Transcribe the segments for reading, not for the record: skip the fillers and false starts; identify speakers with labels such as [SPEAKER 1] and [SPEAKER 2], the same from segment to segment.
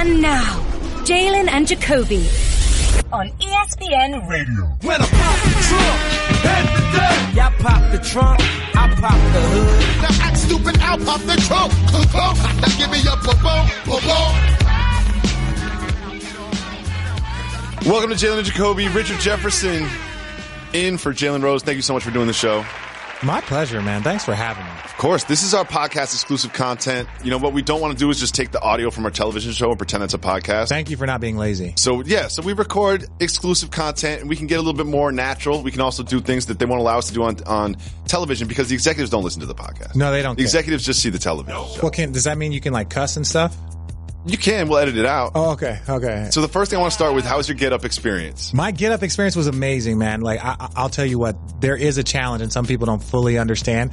[SPEAKER 1] And now, Jalen and Jacoby on ESPN Radio.
[SPEAKER 2] When I pop the trunk, head to death. Y'all pop the trunk, I pop the hood.
[SPEAKER 3] Now act stupid, I'll pop the trunk. Now give me your boom.
[SPEAKER 4] Welcome to Jalen and Jacoby. Richard Jefferson in for Jalen Rose. Thank you so much for doing the show.
[SPEAKER 5] My pleasure, man. Thanks for having me.
[SPEAKER 4] Of course. This is our podcast exclusive content. You know, what we don't want to do is just take the audio from our television show and pretend it's a podcast.
[SPEAKER 5] Thank you for not being lazy.
[SPEAKER 4] So we record exclusive content and we can get a little bit more natural. We can also do things that they won't allow us to do on television because the executives don't listen to the podcast.
[SPEAKER 5] No, they don't.
[SPEAKER 4] The executives just see the television show.
[SPEAKER 5] Well, does that mean you can like cuss and stuff?
[SPEAKER 4] You can. We'll edit it out.
[SPEAKER 5] Oh, okay. So
[SPEAKER 4] the first thing I want to start with, how was your get-up experience?
[SPEAKER 5] My get-up experience was amazing, man. Like, I'll tell you what, there is a challenge and some people don't fully understand.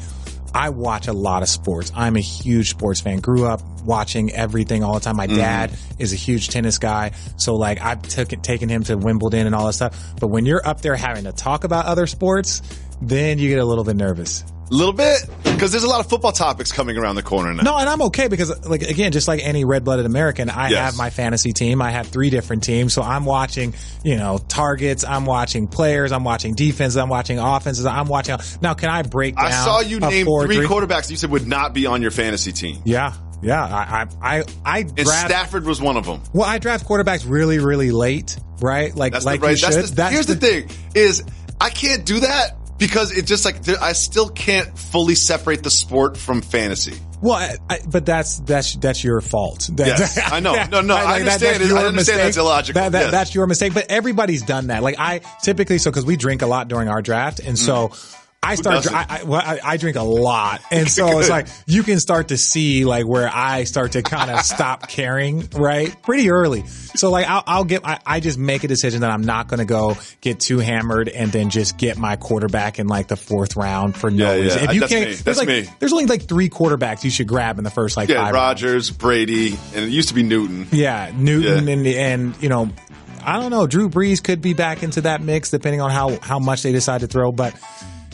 [SPEAKER 5] I watch a lot of sports. I'm a huge sports fan. Grew up watching everything all the time. My dad is a huge tennis guy. So, like, I've taken him to Wimbledon and all that stuff. But when you're up there having to talk about other sports, then you get a little bit nervous.
[SPEAKER 4] A little bit? Because there's a lot of football topics coming around the corner now.
[SPEAKER 5] No, and I'm okay because, like, again, just like any red-blooded American, I have my fantasy team. I have 3 different teams. So I'm watching, targets. I'm watching players. I'm watching defenses. I'm watching offenses. I'm watching. Now, can I break down?
[SPEAKER 4] I saw you name 3
[SPEAKER 5] 4-3
[SPEAKER 4] quarterbacks you said would not be on your fantasy team.
[SPEAKER 5] Yeah. I
[SPEAKER 4] and Stafford was one of them.
[SPEAKER 5] Well, I draft quarterbacks really, really late, right? Here's
[SPEAKER 4] the thing is I can't do that. Because it's just like I still can't fully separate the sport from fantasy.
[SPEAKER 5] Well, but that's your fault.
[SPEAKER 4] Yes, I know. No, I understand. I understand that's illogical.
[SPEAKER 5] That's your mistake. But everybody's done that. Like I typically, because we drink a lot during our draft, and so. I drink a lot. And so it's like, you can start to see like where I start to kind of stop caring, right? Pretty early. So like, I just make a decision that I'm not going to go get too hammered and then just get my quarterback in like the 4th round for no reason. If you
[SPEAKER 4] That's me.
[SPEAKER 5] There's only like 3 quarterbacks you should grab in the first 5 rounds.
[SPEAKER 4] Rodgers, Brady, and it used to be Newton.
[SPEAKER 5] Yeah, Newton and I don't know, Drew Brees could be back into that mix depending on how much they decide to throw, but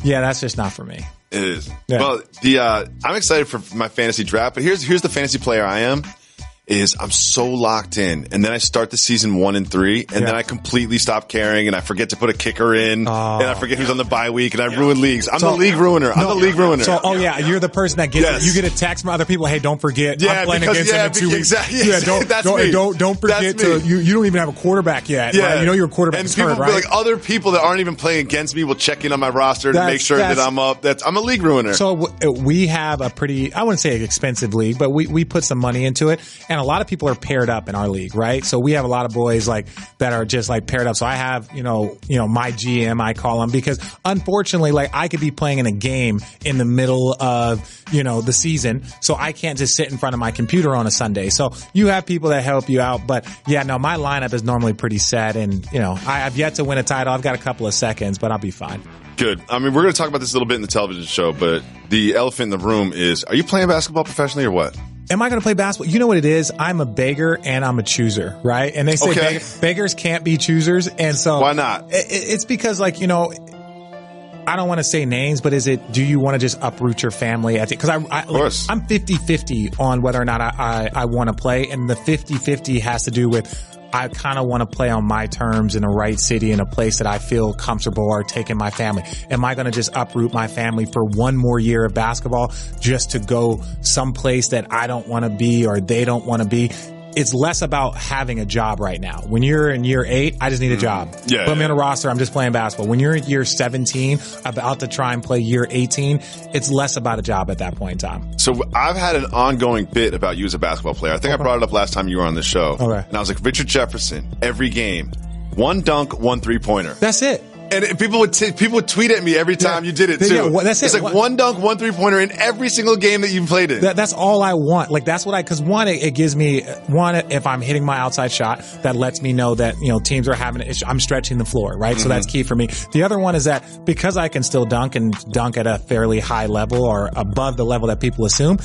[SPEAKER 5] yeah, that's just not for me.
[SPEAKER 4] It is.
[SPEAKER 5] Yeah.
[SPEAKER 4] Well, I'm excited for my fantasy draft, but here's the fantasy player I am. I'm so locked in, and then I start the season 1 and 3, and then I completely stop caring, and I forget to put a kicker in, and I forget who's on the bye week, and I ruin leagues. I'm the league ruiner.
[SPEAKER 5] So, you're the person that gets you get a text from other people. Hey, don't forget, I'm playing against them in 2 weeks.
[SPEAKER 4] Exactly.
[SPEAKER 5] Don't forget to you don't even have a quarterback yet.
[SPEAKER 4] Yeah.
[SPEAKER 5] Right? You know your quarterback is hurt, right?
[SPEAKER 4] Like other people that aren't even playing against me will check in on my roster to make sure that I'm up. I'm a league ruiner.
[SPEAKER 5] So we have a pretty, I wouldn't say expensive league, but we put some money into it, and a lot of people are paired up in our league, right? So we have a lot of boys like that are just like paired up. So I have, my GM, I call him, because unfortunately, like I could be playing in a game in the middle of, the season. So I can't just sit in front of my computer on a Sunday. So you have people that help you out. But yeah, no, my lineup is normally pretty set. And, I have yet to win a title. I've got a couple of seconds, but I'll be fine.
[SPEAKER 4] Good. I mean, we're going to talk about this a little bit in the television show, but the elephant in the room is, are you playing basketball professionally or what?
[SPEAKER 5] Am I going to play basketball? You know what it is? I'm a beggar and I'm a chooser, right? And they say beggars can't be choosers. And so
[SPEAKER 4] why not?
[SPEAKER 5] It's because I don't want to say names, but do you want to just uproot your family? Because I'm 50-50 on whether or not I want to play. And the 50-50 has to do with, I kind of want to play on my terms in the right city, in a place that I feel comfortable or taking my family. Am I going to just uproot my family for one more year of basketball just to go someplace that I don't want to be or they don't want to be? It's less about having a job right now. When you're in year 8, I just need a job. Put me on a roster. I'm just playing basketball. When you're in year 17, about to try and play year 18, it's less about a job at that point in time.
[SPEAKER 4] So I've had an ongoing bit about you as a basketball player. I think I brought it up last time you were on this show.
[SPEAKER 5] Okay.
[SPEAKER 4] And I was like, Richard Jefferson, every game, 1 dunk, 1 3-pointer.
[SPEAKER 5] That's it.
[SPEAKER 4] And people would tweet at me every time you did it too.
[SPEAKER 5] Yeah, that's
[SPEAKER 4] it's like 1 dunk, 1 3-pointer in every single game that you've played in.
[SPEAKER 5] That's all I want. Like that's what because it gives me if I'm hitting my outside shot, that lets me know that teams are having it. I'm stretching the floor, right? Mm-hmm. So that's key for me. The other one is that because I can still dunk and dunk at a fairly high level or above the level that people assume,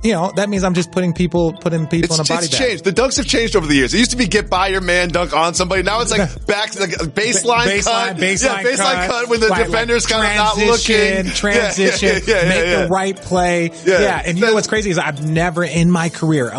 [SPEAKER 5] that means I'm just putting people in a body bag.
[SPEAKER 4] It's changed. The dunks have changed over the years. It used to be get by your man, dunk on somebody. Now it's like back, like a baseline cut when the defender's kind of not looking.
[SPEAKER 5] Transition, make the right play. And you know what's crazy is I've never in my career,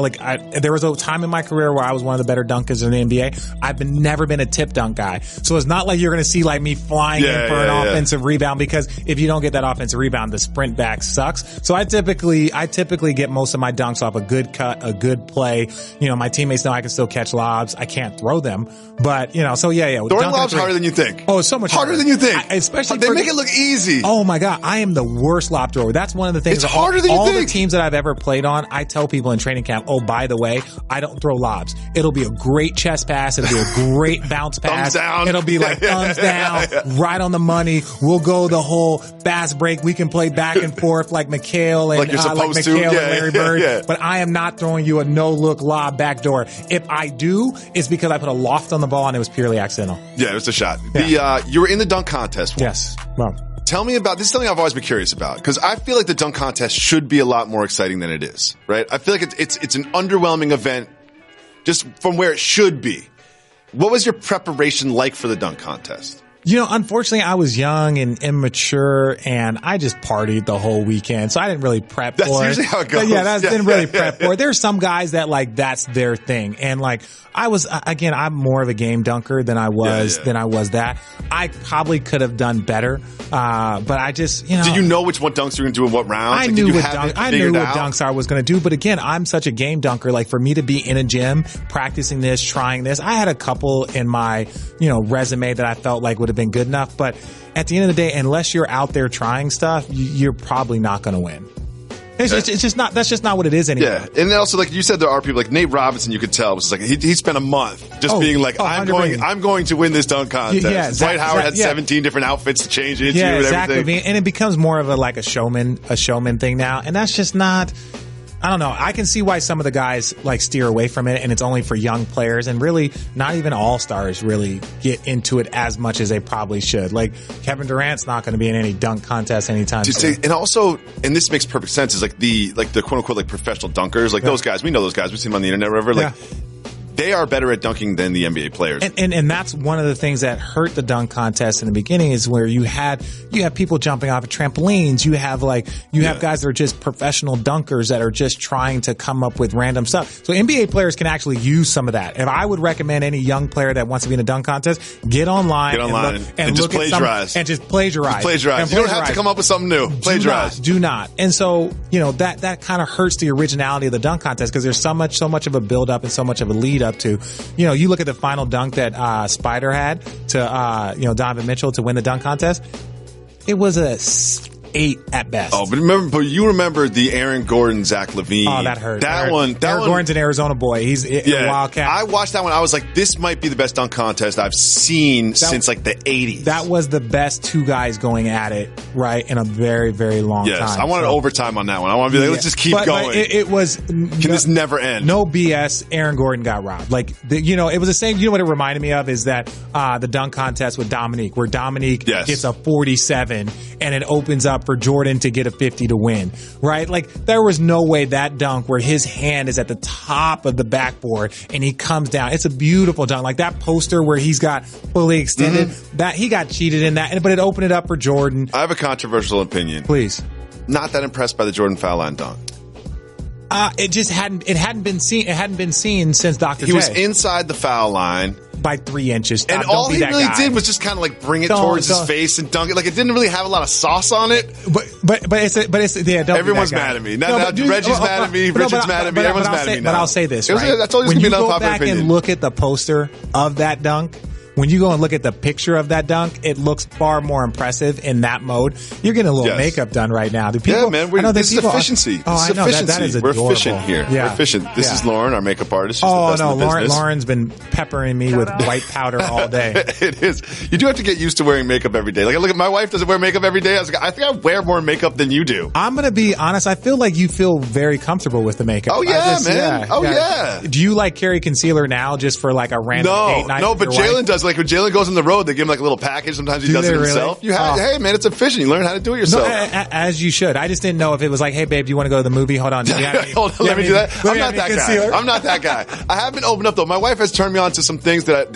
[SPEAKER 5] there was a time in my career where I was one of the better dunkers in the NBA. I've never been a tip dunk guy. So it's not like you're going to see like me flying in for an offensive rebound, because if you don't get that offensive rebound, the sprint back sucks. So I typically get most of my dunks off a good cut, a good play. My teammates know I can still catch lobs. I can't throw them, but so
[SPEAKER 4] throwing lobs harder than you think.
[SPEAKER 5] Oh, it's so much
[SPEAKER 4] harder than you think.
[SPEAKER 5] Especially
[SPEAKER 4] they make it look easy.
[SPEAKER 5] Oh my God, I am the worst lob thrower. That's one of the things.
[SPEAKER 4] It's harder than you think.
[SPEAKER 5] All the teams that I've ever played on, I tell people in training camp, oh, by the way, I don't throw lobs. It'll be a great chest pass. It'll be a great bounce pass.
[SPEAKER 4] Thumbs down.
[SPEAKER 5] It'll be like thumbs down, right on the money. We'll go the whole fast break. We can play back and forth like McHale and
[SPEAKER 4] like you're supposed to.
[SPEAKER 5] And Larry Bird. But I am not throwing you a no-look lob backdoor. If I do, it's because I put a loft on the ball and it was purely accidental.
[SPEAKER 4] Yeah, it was a shot. You were in the dunk contest once.
[SPEAKER 5] Yes. Well,
[SPEAKER 4] tell me about this. Is something I've always been curious about, because I feel like the dunk contest should be a lot more exciting than it is. Right? I feel like it's an underwhelming event just from where it should be. What was your preparation like for the dunk contest?
[SPEAKER 5] Unfortunately, I was young and immature, and I just partied the whole weekend, so I didn't really prep for it.
[SPEAKER 4] That's usually how it goes.
[SPEAKER 5] Didn't really prep for it. There's some guys that that's their thing, and I was I'm more of a game dunker than I was that. I probably could have done better, but I just Did
[SPEAKER 4] you know which what dunks you were going to do in what rounds?
[SPEAKER 5] I knew what dunks I was going to do, but again, I'm such a game dunker. Like, for me to be in a gym practicing this, trying this, I had a couple in my resume that I felt like would have been good enough, but at the end of the day, unless you're out there trying stuff, you're probably not going to win. It's just not. That's just not what it is anymore.
[SPEAKER 4] Yeah, and then also, like you said, there are people like Nate Robinson. You could tell was like he spent a month just being like, I'm going to win this dunk contest.
[SPEAKER 5] Yeah,
[SPEAKER 4] Dwight Howard had 17 different outfits to change it into and everything.
[SPEAKER 5] And it becomes more of a showman thing now, and that's just not. I don't know. I can see why some of the guys steer away from it, and it's only for young players, and really not even all-stars really get into it as much as they probably should. Like, Kevin Durant's not going to be in any dunk contest anytime soon.
[SPEAKER 4] And also, and this makes perfect sense, is the quote-unquote professional dunkers, those guys. We know those guys. We see them on the internet or whatever. They are better at dunking than the NBA players.
[SPEAKER 5] And that's one of the things that hurt the dunk contest in the beginning, is where you have people jumping off of trampolines. You have guys that are just professional dunkers that are just trying to come up with random stuff. So NBA players can actually use some of that. If I would recommend any young player that wants to be in a dunk contest, get online and
[SPEAKER 4] just plagiarize.
[SPEAKER 5] And just plagiarize.
[SPEAKER 4] You don't have to come up with something new. Plagiarize.
[SPEAKER 5] Do not. And so, that kind of hurts the originality of the dunk contest, because there's so much of a build up and so much of a lead up to, you look at the final dunk that Spider had to Donovan Mitchell to win the dunk contest. It was a 8 at best.
[SPEAKER 4] Oh, but you remember the Aaron Gordon, Zach LaVine.
[SPEAKER 5] Oh, that hurt.
[SPEAKER 4] Aaron
[SPEAKER 5] Gordon's an Arizona boy. He's a Wildcat.
[SPEAKER 4] I watched that one. I was like, this might be the best dunk contest I've seen since the 80s.
[SPEAKER 5] That was the best two guys going at it, right, in a very, very long time.
[SPEAKER 4] Yes, I wanted overtime on that one. I want to be let's just keep going.
[SPEAKER 5] But it was...
[SPEAKER 4] Can this never end?
[SPEAKER 5] No BS. Aaron Gordon got robbed. It was the same... You know what it reminded me of is that the dunk contest with Dominique, where Dominique gets a 47 and it opens up for Jordan to get a 50 to win, right? There was no way that dunk where his hand is at the top of the backboard and he comes down. It's a beautiful dunk. That poster where he's got fully extended, that he got cheated in that, but it opened it up for Jordan.
[SPEAKER 4] I have a controversial opinion.
[SPEAKER 5] Please.
[SPEAKER 4] Not that impressed by the Jordan foul line dunk.
[SPEAKER 5] It hadn't been seen since Dr. J.
[SPEAKER 4] He was inside the foul line
[SPEAKER 5] by 3 inches.
[SPEAKER 4] And all he really did was just kind of bring it towards his face and dunk it. It didn't really have a lot of sauce on it.
[SPEAKER 5] Don't
[SPEAKER 4] everyone's mad at me. Reggie's mad at me. Richard's mad at me. Everyone's mad at me now.
[SPEAKER 5] But I'll say this,
[SPEAKER 4] that's always going to be an unpopular opinion. When you go back and
[SPEAKER 5] look at the poster of that dunk, when you go and look at the picture of that dunk, it looks far more impressive in that mode. You're getting a little makeup done right now.
[SPEAKER 4] This is efficiency.
[SPEAKER 5] That is adorable.
[SPEAKER 4] We're efficient here.
[SPEAKER 5] Yeah.
[SPEAKER 4] We're efficient. This is Lauren, our makeup artist.
[SPEAKER 5] Lauren's been peppering me with white powder all day.
[SPEAKER 4] It is. You do have to get used to wearing makeup every day. Look at my wife doesn't wear makeup every day. I think I wear more makeup than you do.
[SPEAKER 5] I'm going to be honest. I feel like you feel very comfortable with the makeup.
[SPEAKER 4] Oh, yeah, man. Yeah.
[SPEAKER 5] Do you carry concealer now just for a random date night?
[SPEAKER 4] No, but Jalen does does. Like when Jalen goes on the road, they give him like a little package. Sometimes he does it himself.
[SPEAKER 5] Really?
[SPEAKER 4] Hey man, it's efficient. You learn how to do it yourself.
[SPEAKER 5] No, as you should. I just didn't know if it was like, hey babe, do you want to go to the movie? Hold on.
[SPEAKER 4] Let me do that. I'm not that guy. I'm not that guy. I have been opened up though. My wife has turned me on to some things that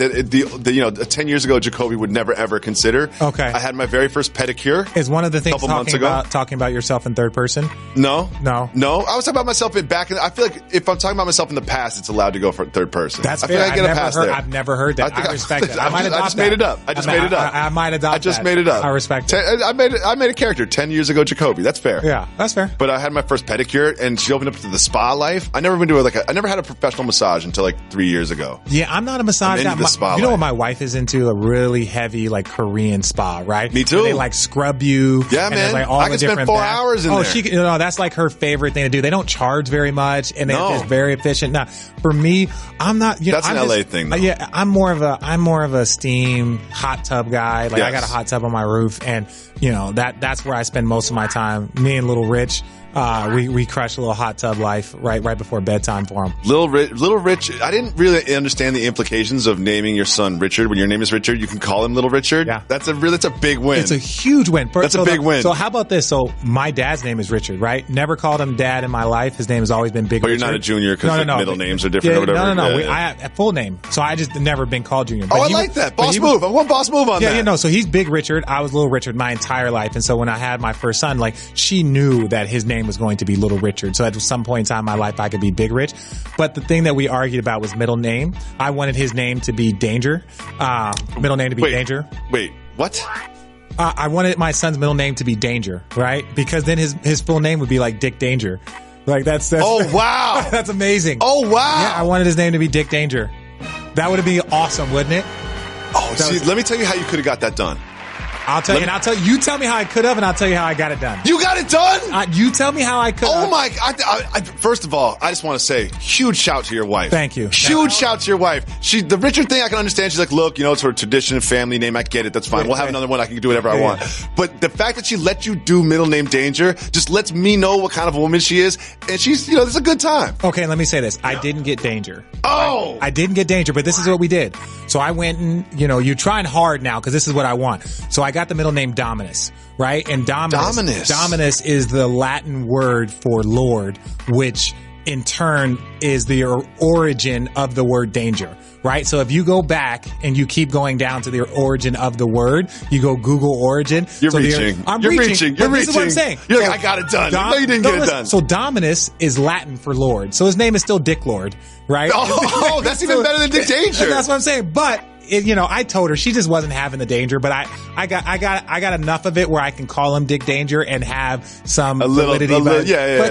[SPEAKER 4] 10 years ago Jacoby would never ever consider.
[SPEAKER 5] Okay.
[SPEAKER 4] I had my very first pedicure.
[SPEAKER 5] Is one of the things talking about yourself in third person?
[SPEAKER 4] No.
[SPEAKER 5] I
[SPEAKER 4] was talking about myself I feel like if I'm talking about myself in the past, it's allowed to go for third person.
[SPEAKER 5] That's fair.
[SPEAKER 4] I feel like I get a pass there.
[SPEAKER 5] I've never heard that. I respect that.
[SPEAKER 4] I just made it up.
[SPEAKER 5] I might adopt that.
[SPEAKER 4] I just made it up.
[SPEAKER 5] I respect it.
[SPEAKER 4] I made a character 10 years ago, Jacoby. That's fair.
[SPEAKER 5] Yeah, that's fair.
[SPEAKER 4] But I had my first pedicure, and she opened up to the spa life. I never had a professional massage until like 3 years ago.
[SPEAKER 5] Yeah, I'm not a massage guy. You know what my wife is into? A really heavy like Korean spa, right?
[SPEAKER 4] Me too.
[SPEAKER 5] Where they like scrub you.
[SPEAKER 4] Yeah, man.
[SPEAKER 5] Like all
[SPEAKER 4] I can spend 4 hours in there.
[SPEAKER 5] That's like her favorite thing to do. They don't charge very much, and they're very efficient. Now, for me, I'm not.
[SPEAKER 4] That's an LA thing, though.
[SPEAKER 5] Yeah, I'm more of a steam hot tub guy. Like I got a hot tub on my roof, and that's where I spend most of my time. Me and Little Rich. We crush a little hot tub life right before bedtime for him.
[SPEAKER 4] Little Rich. I didn't really understand the implications of naming your son Richard. When your name is Richard, you can call him Little Richard.
[SPEAKER 5] Yeah,
[SPEAKER 4] that's a big win.
[SPEAKER 5] It's a huge win.
[SPEAKER 4] That's a big win.
[SPEAKER 5] So how about this? So my dad's name is Richard, right? Never called him Dad in my life. His name has always been Big.
[SPEAKER 4] But
[SPEAKER 5] Richard.
[SPEAKER 4] You're not a junior because middle names are different or whatever.
[SPEAKER 5] No. I have a full name, so I just never been called Junior.
[SPEAKER 4] But I like that. Boss move. I want boss move on that.
[SPEAKER 5] Yeah. So he's Big Richard. I was Little Richard my entire life, and so when I had my first son, like she knew that his name was going to be Little Richard. So at some point in time in my life, I could be Big Rich. But the thing that we argued about was middle name. I wanted his name to be Danger. Middle name to be Danger.
[SPEAKER 4] Wait, what?
[SPEAKER 5] I wanted my son's middle name to be Danger, right? Because then his full name would be like Dick Danger. Like that's
[SPEAKER 4] oh wow,
[SPEAKER 5] that's amazing.
[SPEAKER 4] Oh wow,
[SPEAKER 5] yeah, I wanted his name to be Dick Danger. That would have been awesome, wouldn't it?
[SPEAKER 4] Oh, let me tell you how you could have got that done.
[SPEAKER 5] I'll tell you. You tell me how I could have, and I'll tell you how I got it done.
[SPEAKER 4] You got it done?
[SPEAKER 5] You tell me how I could have.
[SPEAKER 4] Oh, my God. First of all, I just want to say, huge shout to your wife.
[SPEAKER 5] Thank you.
[SPEAKER 4] Huge shout to your wife. The Richard thing, I can understand. She's like, look, it's her tradition, family name. I get it. That's fine. We'll have another one. I can do whatever I want. But the fact that she let you do middle name Danger just lets me know what kind of a woman she is. And she's, it's a good time.
[SPEAKER 5] Okay, let me say this. I didn't get Danger.
[SPEAKER 4] Oh!
[SPEAKER 5] I didn't get Danger, but this is what we did. So I went and, you're trying hard now because this is what I want. So I got the middle name Dominus, right? And Dominus is the Latin word for Lord, which in turn is the origin of the word danger, right? So if you go back and you keep going down to the origin of the word, you go Google origin.
[SPEAKER 4] You're reaching.
[SPEAKER 5] You're reaching. This is what I'm saying.
[SPEAKER 4] You're like, I got it done. No, you didn't get it done.
[SPEAKER 5] So Dominus is Latin for Lord. So his name is still Dick Lord, right?
[SPEAKER 4] Oh, that's even better than Dick Danger.
[SPEAKER 5] That's what I'm saying. But I told her she just wasn't having the danger, but I got enough of it where I can call him Dick Danger and have some validity. But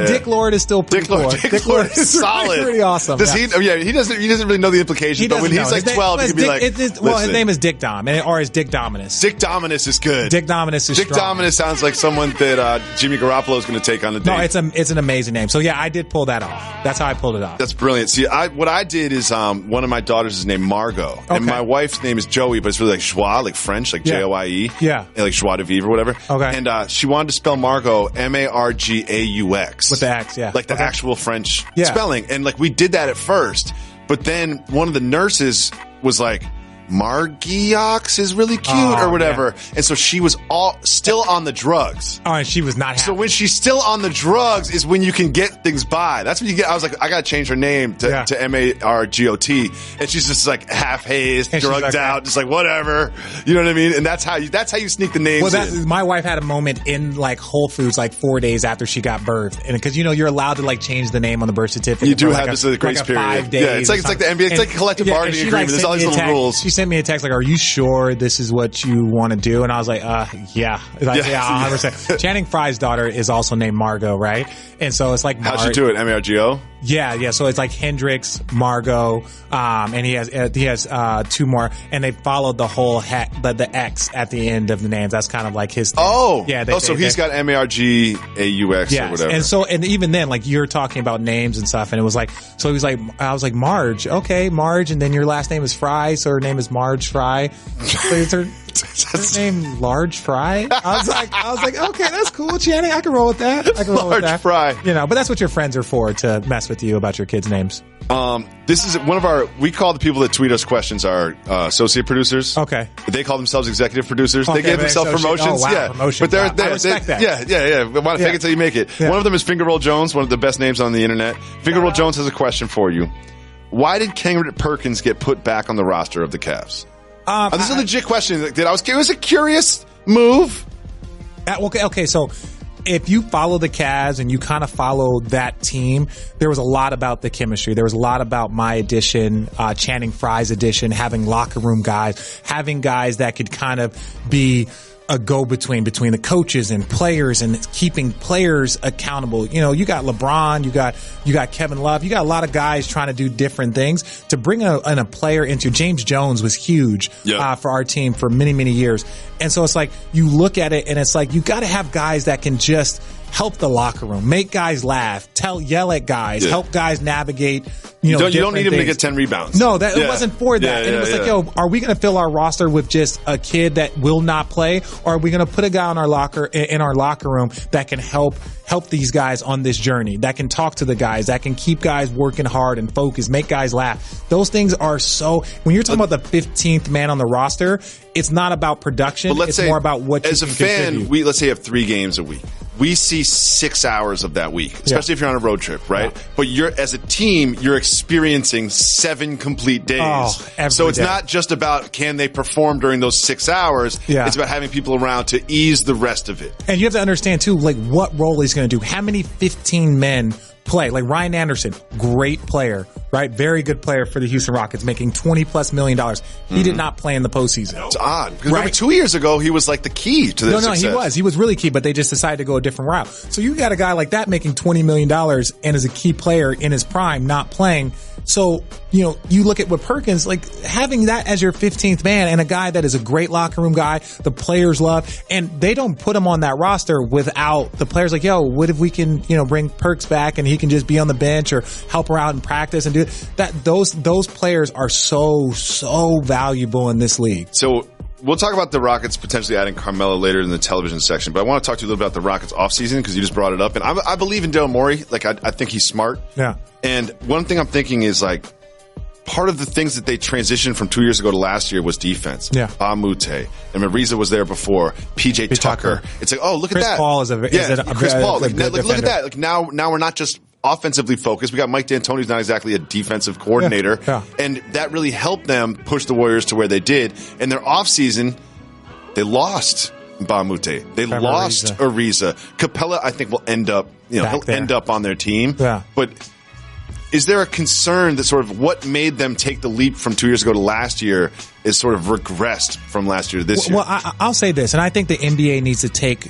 [SPEAKER 5] Dick Lord is still pretty cool.
[SPEAKER 4] Dick Lord is solid.
[SPEAKER 5] Pretty awesome.
[SPEAKER 4] Does he doesn't really know the implications, but when he's like 12, he can be like,
[SPEAKER 5] his name is Dick Dom, or is Dick Dominus.
[SPEAKER 4] Dick Dominus is good.
[SPEAKER 5] Dick Dominus is
[SPEAKER 4] Dick
[SPEAKER 5] strong.
[SPEAKER 4] Dominus sounds like someone that Jimmy Garoppolo is going to take on the date.
[SPEAKER 5] No, it's an amazing name. So yeah, I did pull that off. That's how I pulled it off.
[SPEAKER 4] That's brilliant. See, what I did is one of my daughters is named Margot, and my wife's name is Joey, but it's really like joie, like French, like Joye.
[SPEAKER 5] Yeah.
[SPEAKER 4] And like joie de vivre or whatever.
[SPEAKER 5] Okay.
[SPEAKER 4] And she wanted to spell Margot Margaux.
[SPEAKER 5] With the X, yeah.
[SPEAKER 4] Like the actual French spelling. And like we did that at first, but then one of the nurses was like, Margiox is really cute or whatever. Yeah. And so she was still on the drugs.
[SPEAKER 5] Oh, and she was not happy.
[SPEAKER 4] So when she's still on the drugs is when you can get things by. That's when you get, I was like, I got to change her name to Margot. And she's just like half hazed, drugged out, just like whatever. You know what I mean? And that's how you sneak the names in.
[SPEAKER 5] My wife had a moment in like Whole Foods like 4 days after she got birthed. And because you're allowed to like change the name on the birth certificate.
[SPEAKER 4] You do have this grace period.
[SPEAKER 5] 5 days.
[SPEAKER 4] Yeah, it's like the NBA. It's like a collective bargaining agreement. There's all these little rules.
[SPEAKER 5] She sent me a text like, are you sure this is what you want to do? And I was like, yeah. Like, yeah, 100%. Channing Frye's daughter is also named Margot, right? And so it's like
[SPEAKER 4] how'd she do it? Margo?
[SPEAKER 5] Yeah. So it's like Hendrix, Margot, and he has 2 more, and they followed the whole the X at the end of the names. That's kind of like his thing.
[SPEAKER 4] Oh, yeah. So he's got Margaux or whatever.
[SPEAKER 5] And even then, like you're talking about names and stuff, and it was like, so he was like, I was like, Marge, okay, Marge, and then your last name is Fry, so her name is Marge Fry. So it's her name Large Fry. I was like, okay, that's cool, Channing. I can roll with that.
[SPEAKER 4] Large Fry.
[SPEAKER 5] But that's what your friends are for, to mess with you about your kids' names.
[SPEAKER 4] This is we call the people that tweet us questions our associate producers.
[SPEAKER 5] Okay.
[SPEAKER 4] They call themselves executive producers. Okay, they gave themselves promotions.
[SPEAKER 5] Oh, wow,
[SPEAKER 4] yeah.
[SPEAKER 5] promotions.
[SPEAKER 4] But
[SPEAKER 5] I respect that.
[SPEAKER 4] Yeah. Want to fake it till you make it. Yeah. One of them is Finger Roll Jones, one of the best names on the internet. Finger Roll Jones has a question for you. Why did Kendrick Perkins get put back on the roster of the Cavs? This is a legit question. It was a curious move.
[SPEAKER 5] Okay, so if you follow the Cavs and you kind of follow that team, there was a lot about the chemistry. There was a lot about my addition, Channing Frye's addition, having locker room guys, having guys that could kind of be a go-between between the coaches and players and keeping players accountable. You know, you got LeBron, you got Kevin Love, you got a lot of guys trying to do different things. To bring a player into James Jones was huge for our team for many, many years. And so it's like you look at it and it's like you got to have guys that can just help the locker room, make guys laugh, yell at guys, help guys navigate. You
[SPEAKER 4] don't need him to get 10 rebounds.
[SPEAKER 5] No, it wasn't for that. And it was like, are we going to fill our roster with just a kid that will not play, or are we going to put a guy in our locker room that can help these guys on this journey, that can talk to the guys, that can keep guys working hard and focused, make guys laugh. Those things are so. When you're talking about the 15th man on the roster, it's not about production. It's more about what you can contribute.
[SPEAKER 4] As a fan, let's say you have 3 games a week. We see 6 hours of that week, especially if you're on a road trip, right? Yeah. But as a team, you're experiencing 7 complete days. So it's not just about can they perform during those 6 hours. Yeah. It's about having people around to ease the rest of it.
[SPEAKER 5] And you have to understand too, like what role he's going to do. How many 15 men play? Like Ryan Anderson, great player, right? Very good player for the Houston Rockets, making $20+ million. He did not play in the postseason.
[SPEAKER 4] It's odd. Because remember 2 years ago, he was like the key to this success.
[SPEAKER 5] He was really key, but they just decided to go a different route. So you got a guy like that making $20 million and is a key player in his prime, not playing. So, you look at what Perkins, like having that as your 15th man and a guy that is a great locker room guy, the players love, and they don't put him on that roster without the players like, what if we can, bring Perks back and he can just be on the bench or help her out in practice and do that. Those players are so valuable in this league.
[SPEAKER 4] So we'll talk about the Rockets potentially adding Carmelo later in the television section, but I want to talk to you a little about the Rockets offseason because you just brought it up. And I believe in Daryl Morey. Like, I think he's smart.
[SPEAKER 5] Yeah.
[SPEAKER 4] And one thing I'm thinking is, like, part of the things that they transitioned from 2 years ago to last year was defense.
[SPEAKER 5] Yeah.
[SPEAKER 4] Amute. And Mariza was there before. PJ Tucker. It's like, look
[SPEAKER 5] Chris
[SPEAKER 4] at that.
[SPEAKER 5] Paul is
[SPEAKER 4] Chris Paul.
[SPEAKER 5] Like,
[SPEAKER 4] look at that. Like, now we're not just offensively focused. We got Mike D'Antoni's not exactly a defensive coordinator.
[SPEAKER 5] Yeah.
[SPEAKER 4] And that really helped them push the Warriors to where they did. In their offseason, they lost Bamute. They lost Ariza. Capella, I think, will end up, he'll end up on their team.
[SPEAKER 5] Yeah.
[SPEAKER 4] But is there a concern that sort of what made them take the leap from 2 years ago to last year is sort of regressed from last year to this year?
[SPEAKER 5] Well, I'll say this, and I think the NBA needs to take,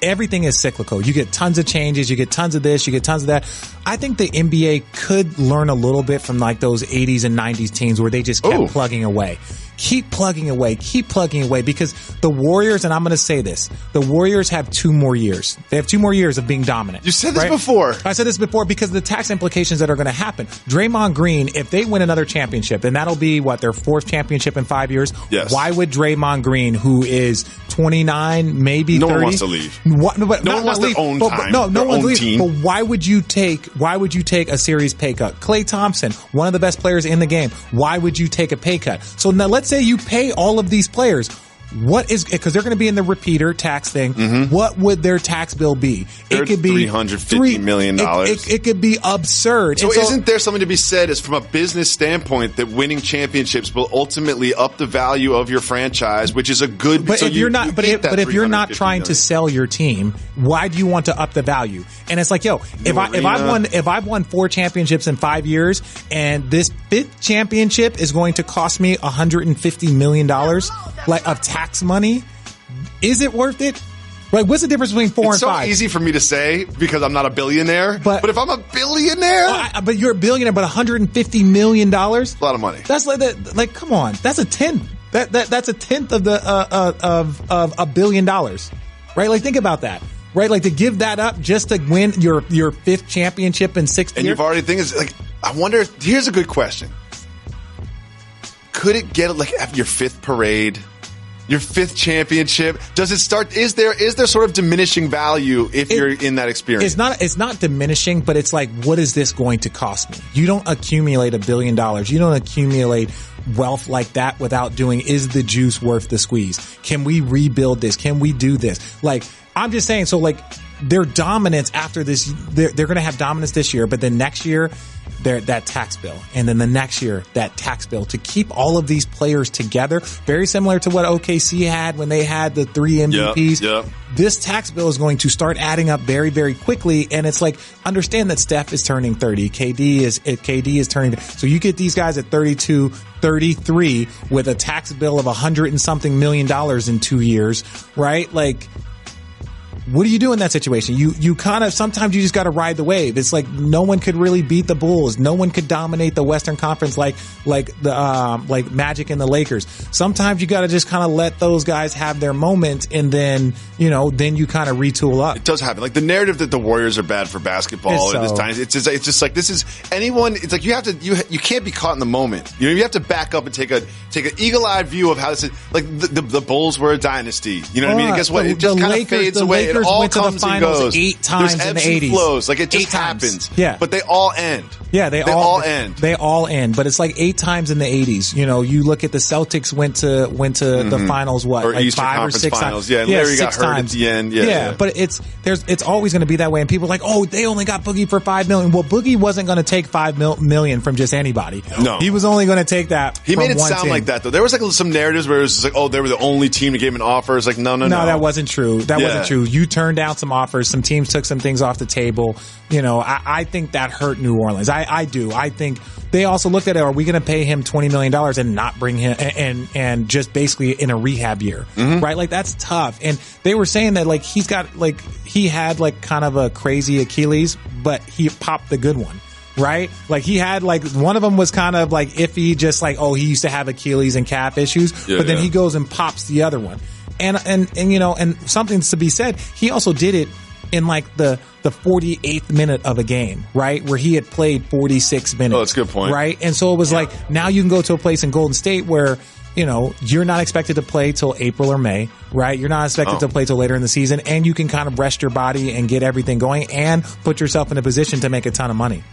[SPEAKER 5] everything is cyclical. You get tons of changes, you get tons of this, you get tons of that. I think the NBA could learn a little bit from like those 80s and 90s teams where they just kept plugging away. Keep plugging away because the Warriors, and I'm going to say this, the Warriors have 2 more years. They have 2 more years of being dominant.
[SPEAKER 4] You said this before.
[SPEAKER 5] I said this before because of the tax implications that are going to happen. Draymond Green, if they win another championship, and that'll be their 4th championship in 5 years.
[SPEAKER 4] Yes.
[SPEAKER 5] Why would Draymond Green, who is 29, maybe 30?
[SPEAKER 4] No one wants to leave.
[SPEAKER 5] No one wants
[SPEAKER 4] their own time.
[SPEAKER 5] No one wants to leave.
[SPEAKER 4] Team.
[SPEAKER 5] But why would you take a series pay cut? Klay Thompson, one of the best players in the game. Why would you take a pay cut? So now let's say you pay all of these players. Because they're going to be in the repeater tax thing. Mm-hmm. What would their tax bill be?
[SPEAKER 4] It could be $350 million.
[SPEAKER 5] It could be absurd.
[SPEAKER 4] So isn't there something to be said as from a business standpoint that winning championships will ultimately up the value of your franchise, which is a good.
[SPEAKER 5] But if you're not trying to sell your team, why do you want to up the value? And it's like, if I've won 4 championships in 5 years, and this 5th championship is going to cost me $150 million of tax money, is it worth it? Like, what's the difference between 4 and 5?
[SPEAKER 4] It's so easy for me to say because I'm not a billionaire. But if I'm a billionaire,
[SPEAKER 5] but you're a billionaire, but $150 million, a
[SPEAKER 4] lot of money.
[SPEAKER 5] That's like come on, that's a tenth. That's a tenth of the of $1 billion, right? Like, think about that. Right, like to give that up just to win your 5th championship in 6 years.
[SPEAKER 4] And you've already I wonder. Here's a good question: could it get like at your 5th parade? Your 5th championship. Does it start? Is there sort of diminishing value if you're in that experience?
[SPEAKER 5] It's not diminishing, but it's like, what is this going to cost me? You don't accumulate $1 billion. You don't accumulate wealth like that without doing, is the juice worth the squeeze? Can we rebuild this? Can we do this? Like, I'm just saying, so like their dominance after this, they're going to have dominance this year, but then next year, that tax bill. And then the next year, that tax bill to keep all of these players together. Very similar to what OKC had when they had the 3 MVPs.
[SPEAKER 4] Yep.
[SPEAKER 5] This tax bill is going to start adding up very, very quickly. And it's like, understand that Steph is turning 30. KD is turning. So you get these guys at 32, 33 with a tax bill of $100 and something million in 2 years, right? Like, what do you do in that situation? You kind of, sometimes you just got to ride the wave. It's like no one could really beat the Bulls. No one could dominate the Western Conference like Magic and the Lakers. Sometimes you got to just kind of let those guys have their moment, and then you kind of retool up.
[SPEAKER 4] It does happen. Like the narrative that the Warriors are bad for basketball at this time. It's just like this is anyone. It's like you can't be caught in the moment. You have to back up and take an eagle-eyed view of how this is. Like the Bulls were a dynasty. You know what I mean? And guess what? It just kind of fades away. It all
[SPEAKER 5] went to the
[SPEAKER 4] comes
[SPEAKER 5] finals
[SPEAKER 4] and goes.
[SPEAKER 5] 8 times
[SPEAKER 4] There's
[SPEAKER 5] in the
[SPEAKER 4] ebbs and
[SPEAKER 5] 80s.
[SPEAKER 4] flows. Like it just happens.
[SPEAKER 5] Yeah.
[SPEAKER 4] But they all end.
[SPEAKER 5] Yeah, they all end. They all end. But it's like 8 times in the 80s. You look at the Celtics went to the finals, what?
[SPEAKER 4] Or
[SPEAKER 5] like
[SPEAKER 4] Eastern
[SPEAKER 5] 5
[SPEAKER 4] Conference
[SPEAKER 5] or 6
[SPEAKER 4] finals.
[SPEAKER 5] times.
[SPEAKER 4] Yeah, and Larry got hurt at the end. Yeah.
[SPEAKER 5] But it's always going to be that way. And people are like, oh, they only got Boogie for $5 million. Well, Boogie wasn't going to take $5 million from just anybody.
[SPEAKER 4] No.
[SPEAKER 5] He was only going to take that
[SPEAKER 4] He
[SPEAKER 5] from
[SPEAKER 4] made it
[SPEAKER 5] one
[SPEAKER 4] sound
[SPEAKER 5] team.
[SPEAKER 4] like that, though. There was like some narratives where it was just like, oh, they were the only team to give him an offer. It's like, no.
[SPEAKER 5] No, that wasn't true. That wasn't true. You turned down some offers. Some teams took some things off the table. I think that hurt New Orleans. I do. I think they also looked at it. Are we going to pay him $20 million and not bring him and just basically in a rehab year, right? Like that's tough. And they were saying that like he had like kind of a crazy Achilles, but he popped the good one. Right? Like he had like one of them was kind of like iffy, just like, oh, he used to have Achilles and calf issues, but then he goes and pops the other one. And something's to be said. He also did it in like the 48th minute of a game, right? Where he had played 46 minutes.
[SPEAKER 4] Oh, that's a good point.
[SPEAKER 5] Right? And so it was like, now you can go to a place in Golden State where, you're not expected to play till April or May, right? You're not expected to play till later in the season, and you can kind of rest your body and get everything going and put yourself in a position to make a ton of money.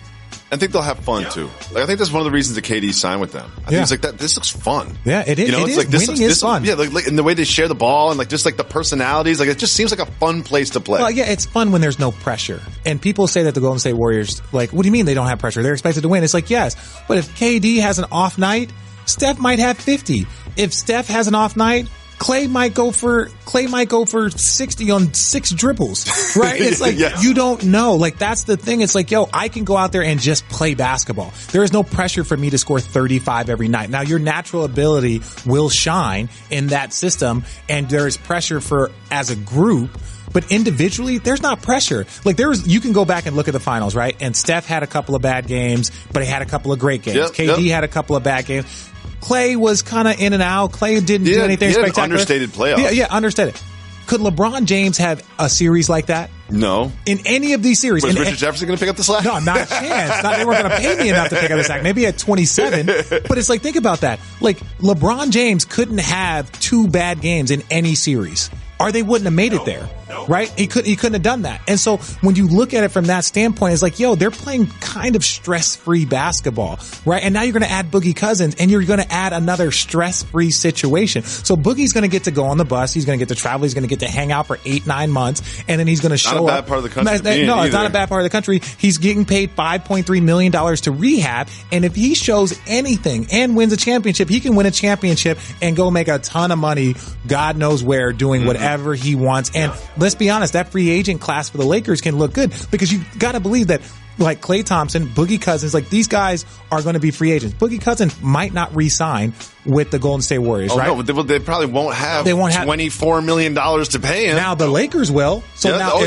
[SPEAKER 4] I think they'll have fun too. Like I think that's one of the reasons that KD signed with them. I think it's like that. This looks fun.
[SPEAKER 5] Yeah, it is.
[SPEAKER 4] It's like
[SPEAKER 5] Winning is fun.
[SPEAKER 4] Yeah, like and the way they share the ball and like just like the personalities. Like it just seems like a fun place to play.
[SPEAKER 5] Well, yeah, it's fun when there's no pressure. And people say that the Golden State Warriors, like, what do you mean they don't have pressure? They're expected to win. It's like, yes, but if KD has an off night, Steph might have 50. If Steph has an off night, Clay might go for 60 on 6 dribbles, right? It's like, you don't know. Like, that's the thing. It's like, I can go out there and just play basketball. There is no pressure for me to score 35 every night. Now, your natural ability will shine in that system, and there is pressure for as a group. But individually, there's not pressure. Like you can go back and look at the finals, right? And Steph had a couple of bad games, but he had a couple of great games. KD had a couple of bad games. Clay was kind of in and out. Clay didn't do anything spectacular.
[SPEAKER 4] An understated playoff.
[SPEAKER 5] Yeah, understated. Could LeBron James have a series like that?
[SPEAKER 4] No.
[SPEAKER 5] In any of these series.
[SPEAKER 4] Was Richard Jefferson going to pick up the slack?
[SPEAKER 5] No, not a chance. They weren't going to pay me enough to pick up the slack. Maybe at 27. But it's like, think about that. Like, LeBron James couldn't have 2 bad games in any series, or they wouldn't have made it there. Right? He couldn't have done that. And so when you look at it from that standpoint, it's like, they're playing kind of stress-free basketball, right? And now you're going to add Boogie Cousins, and you're going to add another stress-free situation. So Boogie's going to get to go on the bus. He's going to get to travel. He's going to get to hang out for 8-9 months, and then he's going to show up.
[SPEAKER 4] Not a bad part of the country.
[SPEAKER 5] No, it's not a bad part of the country. He's getting paid $5.3 million to rehab, and if he shows anything and wins a championship, he can win a championship and go make a ton of money, God knows where, doing whatever he wants. And let's be honest, that free agent class for the Lakers can look good, because you got to believe that like Klay Thompson, Boogie Cousins, like these guys are going to be free agents. Boogie Cousins might not re-sign with the Golden State Warriors, right?
[SPEAKER 4] No, they probably won't have $24 million to pay him.
[SPEAKER 5] Now the Lakers will. So now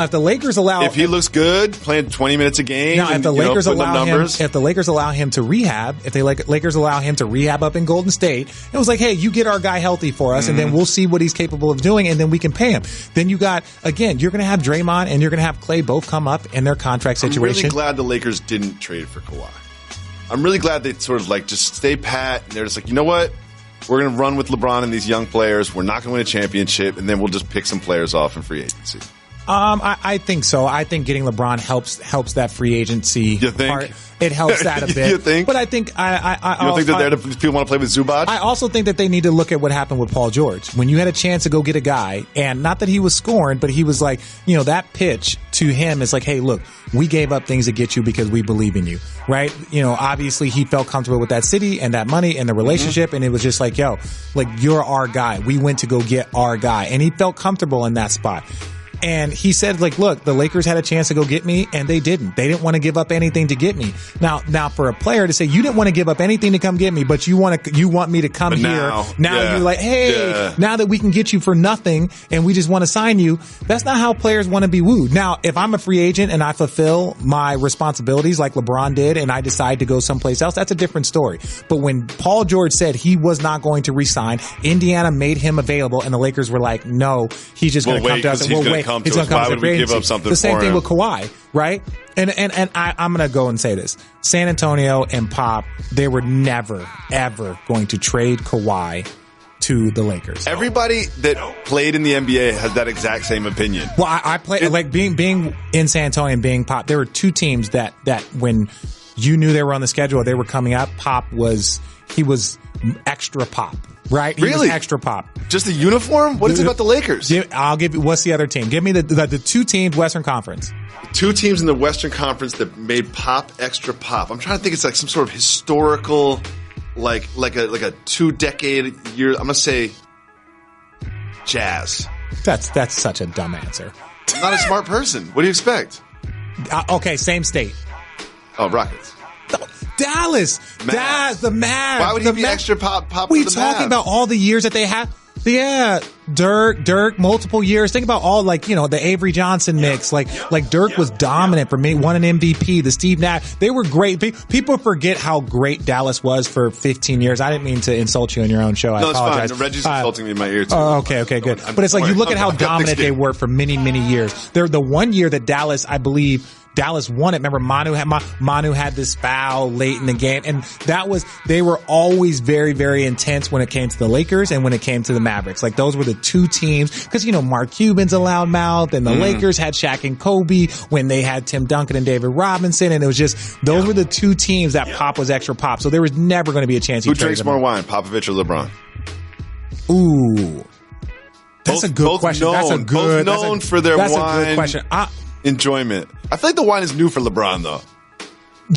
[SPEAKER 5] if the Lakers allow,
[SPEAKER 4] if he looks good, playing 20 minutes a game,
[SPEAKER 5] now if the Lakers allow him to rehab, if the Lakers allow him to rehab up in Golden State, it was like, hey, you get our guy healthy for us, and then we'll see what he's capable of doing, and then we can pay him. Then you got, again, you're going to have Draymond and you're going to have Klay both come up in their contract situation.
[SPEAKER 4] I'm really glad the Lakers didn't trade for Kawhi. I'm really glad they sort of like just stay pat, and they're just like, you know what? we're going to run with LeBron and these young players. We're not going to win a championship, and then we'll just pick some players off in free agency.
[SPEAKER 5] I think so. I think getting LeBron helps that free agency part. It helps that a bit.
[SPEAKER 4] You think?
[SPEAKER 5] But I think
[SPEAKER 4] you don't think they're there to people want to play with Zubac?
[SPEAKER 5] I also think that they need to look at what happened with Paul George. When you had a chance to go get a guy, and not that he was scoring, but he was like, that pitch to him is like, hey, look, we gave up things to get you because we believe in you, right? Obviously he felt comfortable with that city and that money and the relationship, and it was just like, yo, like, you're our guy. We went to go get our guy, and he felt comfortable in that spot. And he said, like, look, the Lakers had a chance to go get me, and they didn't. They didn't want to give up anything to get me. Now, for a player to say you didn't want to give up anything to come get me, but you want me to come here. Now you're like, hey, now that we can get you for nothing, and we just want to sign you. That's not how players want to be wooed. Now, if I'm a free agent and I fulfill my responsibilities like LeBron did, and I decide to go someplace else, that's a different story. But when Paul George said he was not going to resign, Indiana made him available, and the Lakers were like, no, he's just going to come to us, and we'll wait. He's going to come to
[SPEAKER 4] we give up something
[SPEAKER 5] the same
[SPEAKER 4] for
[SPEAKER 5] thing
[SPEAKER 4] him?
[SPEAKER 5] with Kawhi, right? And I'm going to go and say this. San Antonio and Pop, they were never, ever going to trade Kawhi to the Lakers.
[SPEAKER 4] Everybody that played in the NBA has that exact same opinion.
[SPEAKER 5] Well, I play like being in San Antonio and being Pop. There were two teams that when you knew they were on the schedule, they were coming up. He was extra Pop. Right? He was extra Pop.
[SPEAKER 4] Just the uniform? What is it about the Lakers?
[SPEAKER 5] I'll give you, what's the other team? Give me the two teams, Western Conference.
[SPEAKER 4] Two teams in the Western Conference that made Pop extra Pop. I'm trying to think it's like some sort of historical, like a 2-decade year. I'm going to say Jazz.
[SPEAKER 5] That's such a dumb answer.
[SPEAKER 4] I'm not a smart person. What do you expect?
[SPEAKER 5] Okay, same state.
[SPEAKER 4] Oh, Rockets.
[SPEAKER 5] Dallas. The Mavs.
[SPEAKER 4] Why would he be extra pop
[SPEAKER 5] We
[SPEAKER 4] for the
[SPEAKER 5] talking
[SPEAKER 4] Mavs?
[SPEAKER 5] about all the years that they have. Yeah, Dirk, multiple years. Think about all the Avery Johnson mix. Like Dirk was dominant for me, won an MVP. The Steve Nash, they were great. People forget how great Dallas was for 15 years. I didn't mean to insult you on your own show. I apologize.
[SPEAKER 4] It's fine. Reggie's insulting me in my ear too.
[SPEAKER 5] Oh, okay, good. But it's like you look at how dominant they were for many, many years. They're the one year that Dallas, I believe, Dallas won it. Remember, Manu had this foul late in the game, and they were always very, very intense when it came to the Lakers and when it came to the Mavericks. Like those were the two teams, because Mark Cuban's a loudmouth, and the Lakers had Shaq and Kobe when they had Tim Duncan and David Robinson, and it was just those were the two teams that Pop was extra Pop. So there was never going to be a chance.
[SPEAKER 4] Who drinks more wine, Popovich or LeBron?
[SPEAKER 5] Ooh, that's a good question.
[SPEAKER 4] Both known for their wine.
[SPEAKER 5] That's a good question.
[SPEAKER 4] Enjoyment. I feel like the wine is new for LeBron, though.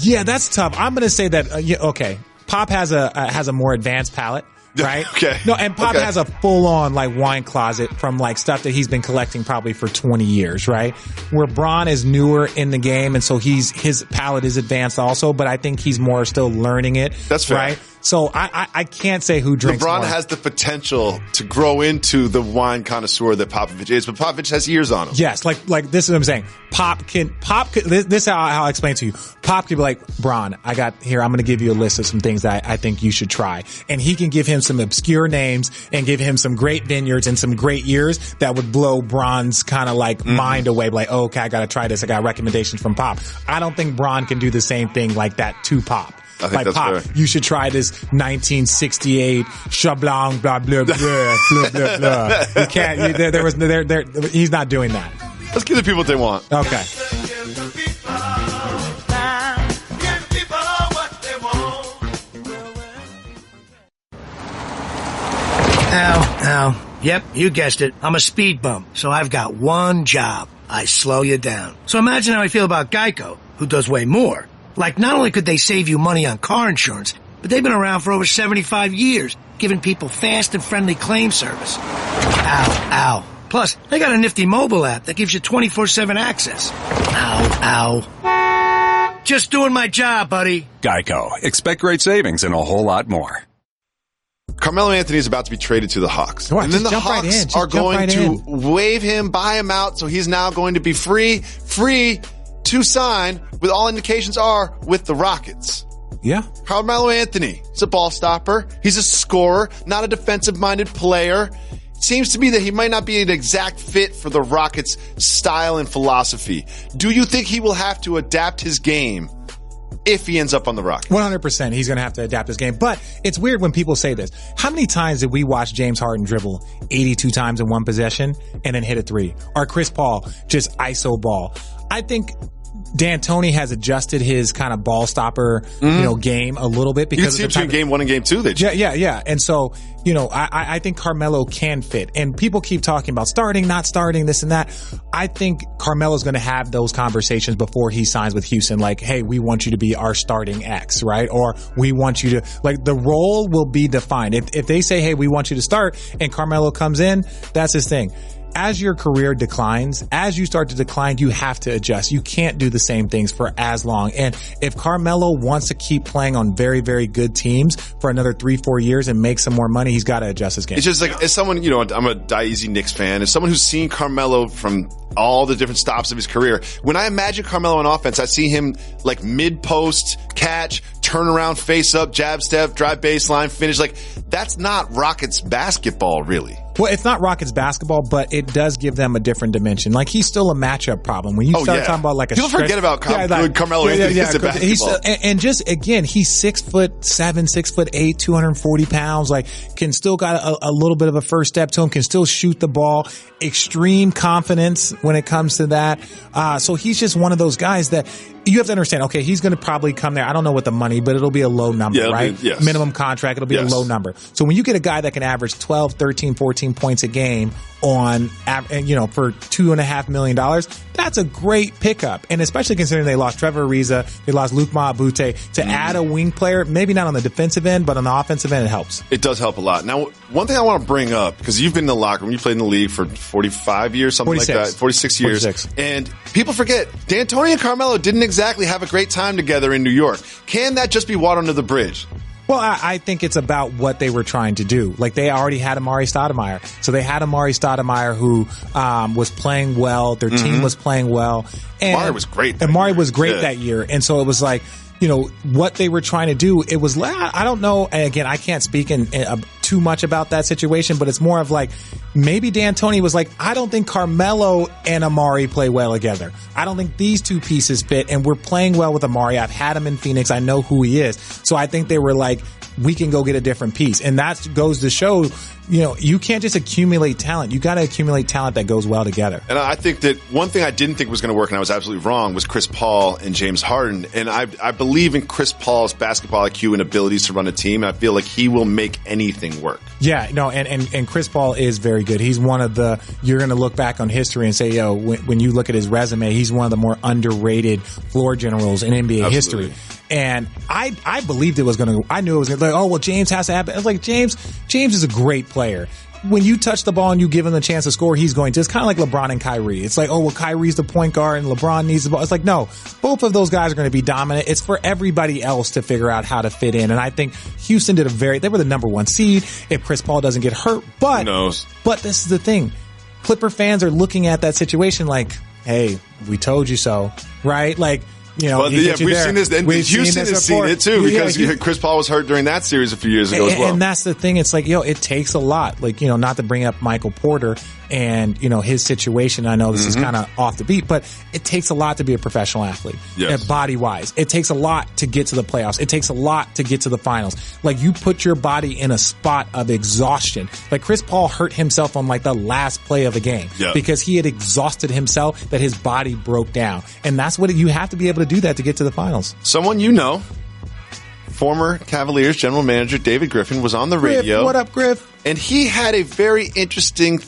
[SPEAKER 5] Yeah, that's tough. I'm going to say that. Okay, Pop has a more advanced palate, right?
[SPEAKER 4] Okay.
[SPEAKER 5] No, and Pop has a full-on wine closet from stuff that he's been collecting probably for 20 years, right? Where Bron is newer in the game, and so his palate is advanced also, but I think he's more still learning it.
[SPEAKER 4] That's fair.
[SPEAKER 5] Right? So I can't say who drinks
[SPEAKER 4] LeBron
[SPEAKER 5] more.
[SPEAKER 4] has the potential to grow into the wine connoisseur that Popovich is, but Popovich has years on him.
[SPEAKER 5] Yes, like this is what I'm saying. Pop can this is how I'll explain to you. Pop can be like, Bron, I'm going to give you a list of some things that I think you should try. And he can give him some obscure names and give him some great vineyards and some great years that would blow Bron's kind of mind away. Like, oh, okay, I got to try this. I got recommendations from Pop. I don't think Bron can do the same thing like that to Pop.
[SPEAKER 4] I think that's
[SPEAKER 5] Pop,
[SPEAKER 4] fair.
[SPEAKER 5] You should try this 1968 Chablanc, blah, blah, blah, blah, blah, blah. You can't, he's not doing that.
[SPEAKER 4] Let's give the people what they want.
[SPEAKER 5] Okay.
[SPEAKER 6] Ow. Yep, you guessed it. I'm a speed bump, so I've got one job. I slow you down. So imagine how I feel about Geico, who does way more. Like, not only could they save you money on car insurance, but they've been around for over 75 years, giving people fast and friendly claim service. Ow. Plus, they got a nifty mobile app that gives you 24/7 access. Ow. Just doing my job, buddy.
[SPEAKER 7] Geico. Expect great savings and a whole lot more.
[SPEAKER 4] Carmelo Anthony is about to be traded to the Hawks.
[SPEAKER 5] Come on,
[SPEAKER 4] and then the
[SPEAKER 5] jump right
[SPEAKER 4] Hawks
[SPEAKER 5] in.
[SPEAKER 4] are going to waive him, buy him out, so he's now going to be free to sign, with all indications are, with the Rockets.
[SPEAKER 5] Yeah.
[SPEAKER 4] Carmelo Anthony, he's a ball stopper. He's a scorer, not a defensive-minded player. It seems to me that he might not be an exact fit for the Rockets' style and philosophy. Do you think he will have to adapt his game if he ends up on the Rockets.
[SPEAKER 5] 100%. He's going to have to adapt his game. But it's weird when people say this. How many times did we watch James Harden dribble 82 times in one possession and then hit a three? Or Chris Paul just ISO ball? I think D'Antoni has adjusted his kind of ball stopper, game a little bit because
[SPEAKER 4] you can see between game 1 and game 2.
[SPEAKER 5] Yeah. And so, I think Carmelo can fit. And people keep talking about starting, not starting, this and that. I think Carmelo's going to have those conversations before he signs with Houston. Like, hey, we want you to be our starting X, right? Or we want you to, like, the role will be defined. If they say, hey, we want you to start, and Carmelo comes in, that's his thing. As your career declines, as you start to decline, you have to adjust. You can't do the same things for as long. And if Carmelo wants to keep playing on very, very good teams for another 3-4 years and make some more money, he's got to adjust his game.
[SPEAKER 4] It's just like, as someone, I'm a die-easy Knicks fan. As someone who's seen Carmelo from all the different stops of his career, when I imagine Carmelo on offense, I see him like mid-post, catch, turn around, face up, jab step, drive baseline, finish. Like, that's not Rockets basketball, really.
[SPEAKER 5] Well, it's not Rockets basketball, but it does give them a different dimension. Like, he's still a matchup problem. When you start talking about like a
[SPEAKER 4] people forget about good Carmelo Anthony is a basketball.
[SPEAKER 5] And just, again, he's 6'7", 6'8", 240 pounds, like, can still got a little bit of a first step to him, can still shoot the ball, extreme confidence when it comes to that. So he's just one of those guys that you have to understand, okay, he's going to probably come there. I don't know what the money, but it'll be a low number, right?
[SPEAKER 4] Yes.
[SPEAKER 5] Minimum contract, it'll be a low number. So when you get a guy that can average 12, 13, 14 points a game on, for $2.5 million, that's a great pickup. And especially considering they lost Trevor Ariza, they lost Luke Maabute, to add a wing player, maybe not on the defensive end, but on the offensive end, it helps.
[SPEAKER 4] It does help a lot. Now, one thing I want to bring up, because you've been in the locker room, you played in the league for 45 years, something
[SPEAKER 5] 46.
[SPEAKER 4] like that, 46 years.
[SPEAKER 5] 46.
[SPEAKER 4] And people forget, D'Antoni and Carmelo didn't exactly have a great time together in New York. Can that just be water under the bridge?
[SPEAKER 5] Well, I think it's about what they were trying to do. Like, they already had Amari Stoudemire. So they had Amari Stoudemire who was playing well. Their team was playing well. And
[SPEAKER 4] Amari was great.
[SPEAKER 5] Amari was great that year. And so it was like, what they were trying to do, it was, I don't know. And again, I can't speak too much about that situation, but it's more of like, maybe D'Antoni was like, I don't think Carmelo and Amari play well together. I don't think these two pieces fit, and we're playing well with Amari. I've had him in Phoenix. I know who he is. So I think they were like, we can go get a different piece. And that goes to show, you can't just accumulate talent. You got to accumulate talent that goes well together.
[SPEAKER 4] And I think that one thing I didn't think was going to work, and I was absolutely wrong, was Chris Paul and James Harden. And I believe in Chris Paul's basketball IQ and abilities to run a team. And I feel like he will make anything work.
[SPEAKER 5] Yeah, no, and Chris Paul is very good. He's one of you're going to look back on history and say, when you look at his resume, he's one of the more underrated floor generals in NBA history. And I believed it was going to, I knew it was going to, James has to happen. I was like, James is a great player. When you touch the ball and you give him the chance to score, he's going to. It's kind of like LeBron and Kyrie. It's like, Kyrie's the point guard and LeBron needs the ball. It's like, no, both of those guys are going to be dominant. It's for everybody else to figure out how to fit in. And I think Houston they were the number 1 seed if Chris Paul doesn't get hurt. But,
[SPEAKER 4] who knows?
[SPEAKER 5] But this is the thing. Clipper fans are looking at that situation like, hey, we told you so, right? Like,
[SPEAKER 4] we've seen this, and Houston has seen it too, because Chris Paul was hurt during that series a few years ago as well.
[SPEAKER 5] And that's the thing. It's like, it takes a lot. Like, not to bring up Michael Porter and, his situation. I know this is kind of off the beat, but it takes a lot to be a professional athlete.
[SPEAKER 4] Yes.
[SPEAKER 5] Body wise. It takes a lot to get to the playoffs. It takes a lot to get to the finals. Like, you put your body in a spot of exhaustion. Like, Chris Paul hurt himself on like the last play of the game because he had exhausted himself, that his body broke down. And that's what you have to be able to do that to get to the finals.
[SPEAKER 4] Someone former Cavaliers general manager David Griffin was on the radio.
[SPEAKER 5] What up, Griff?
[SPEAKER 4] And he had a very interesting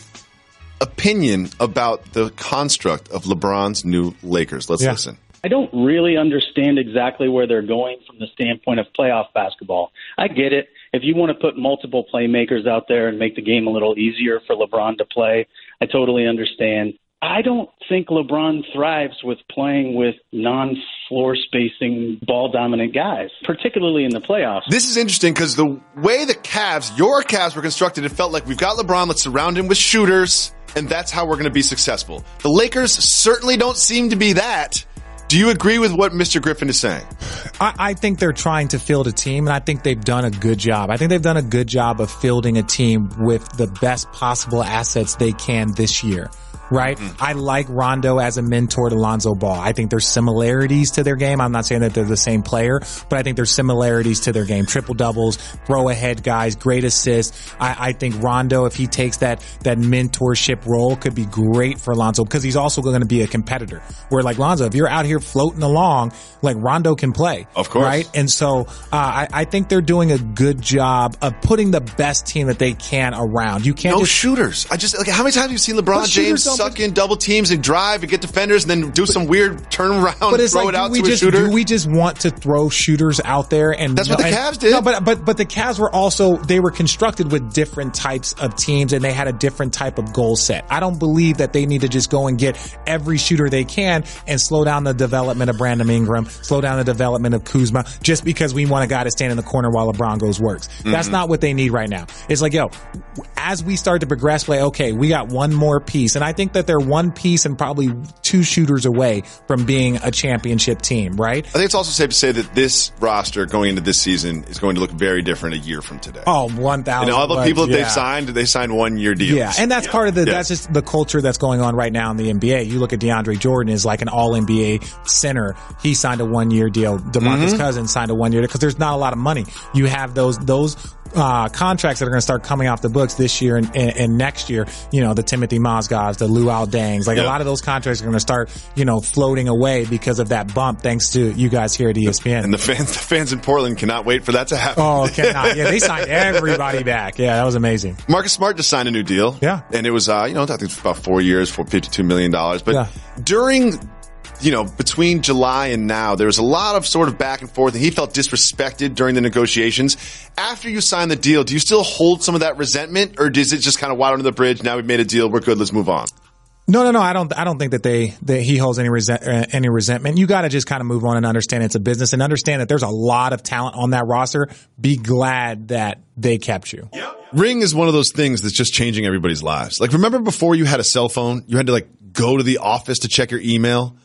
[SPEAKER 4] opinion about the construct of LeBron's new Lakers. Let's listen.
[SPEAKER 8] I don't really understand exactly where they're going from the standpoint of playoff basketball. I get it. If you want to put multiple playmakers out there and make the game a little easier for LeBron to play, I totally understand. I don't think LeBron thrives with playing with non-floor spacing, ball-dominant guys, particularly in the playoffs.
[SPEAKER 4] This is interesting because the way your Cavs were constructed, it felt like we've got LeBron, let's surround him with shooters, and that's how we're going to be successful. The Lakers certainly don't seem to be that. Do you agree with what Mr. Griffin is saying?
[SPEAKER 5] I think they're trying to field a team, and I think they've done a good job. I think they've done a good job of fielding a team with the best possible assets they can this year. right? I like Rondo as a mentor to Lonzo Ball. I think there's similarities to their game. I'm not saying that they're the same player, but I think there's similarities to their game. Triple doubles, throw ahead guys, great assists. I think Rondo, if he takes that mentorship role, could be great for Lonzo because he's also going to be a competitor. Where like Lonzo, if you're out here floating along, like Rondo can play.
[SPEAKER 4] Of course.
[SPEAKER 5] Right? And so I think they're doing a good job of putting the best team that they can around. You can't just
[SPEAKER 4] shooters. How many times have you seen LeBron James suck in double teams and drive and get defenders and then do some weird turnaround and throw it out to a shooter?
[SPEAKER 5] Do we just want to throw shooters out there? And
[SPEAKER 4] that's what the Cavs did.
[SPEAKER 5] No, but the Cavs were also, they were constructed with different types of teams and they had a different type of goal set. I don't believe that they need to just go and get every shooter they can and slow down the development of Brandon Ingram, slow down the development of Kuzma, just because we want a guy to stand in the corner while LeBron goes works. That's not what they need right now. It's like, as we start to progress, okay, we got one more piece. And I think that they're one piece and probably two shooters away from being a championship team, right?
[SPEAKER 4] I think it's also safe to say that this roster going into this season is going to look very different a year from today.
[SPEAKER 5] Oh, 1,000.
[SPEAKER 4] And all the people that they signed 1 year deals.
[SPEAKER 5] Yeah, and that's part of that's just the culture that's going on right now in the NBA. You look at DeAndre Jordan is like an all NBA center. He signed a 1 year deal. DeMarcus Cousins signed a 1 year deal because there's not a lot of money. You have those contracts that are going to start coming off the books this year and next year, the Timothy Mozgovs, the Luol Dangs, a lot of those contracts are going to start, floating away because of that bump, thanks to you guys here at ESPN.
[SPEAKER 4] And the fans in Portland cannot wait for that to happen.
[SPEAKER 5] Oh, cannot. Yeah, they signed everybody back. Yeah, that was amazing.
[SPEAKER 4] Marcus Smart just signed a new deal.
[SPEAKER 5] Yeah.
[SPEAKER 4] And it was, I think it's about 4 years for $52 million. But during between July and now, there was a lot of sort of back and forth, and he felt disrespected during the negotiations. After you sign the deal, do you still hold some of that resentment, or does it just kind of water under the bridge? Now we've made a deal, we're good, let's move on.
[SPEAKER 5] No. I don't think that he holds any resentment. You got to just kind of move on and understand it's a business and understand that there's a lot of talent on that roster. Be glad that they kept you.
[SPEAKER 4] Yep. Ring is one of those things that's just changing everybody's lives. Like, remember before you had a cell phone, you had to go to the office to check your email?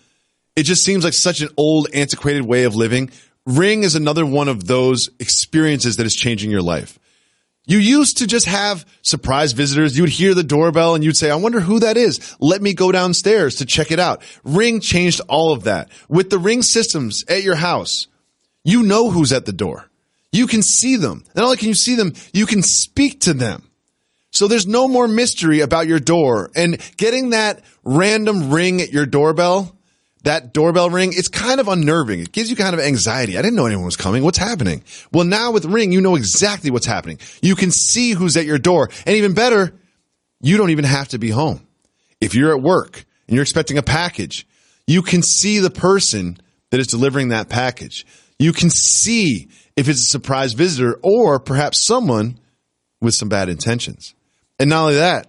[SPEAKER 4] It just seems like such an old, antiquated way of living. Ring is another one of those experiences that is changing your life. You used to just have surprise visitors. You would hear the doorbell and you'd say, I wonder who that is. Let me go downstairs to check it out. Ring changed all of that. With the Ring systems at your house, you know who's at the door. You can see them. Not only can you see them, you can speak to them. So there's no more mystery about your door. And getting that random ring at your doorbell, that doorbell ring, it's kind of unnerving. It gives you kind of anxiety. I didn't know anyone was coming. What's happening? Well, now with Ring, you know exactly what's happening. You can see who's at your door. And even better, you don't even have to be home. If you're at work and you're expecting a package, you can see the person that is delivering that package. You can see if it's a surprise visitor or perhaps someone with some bad intentions. And not only that,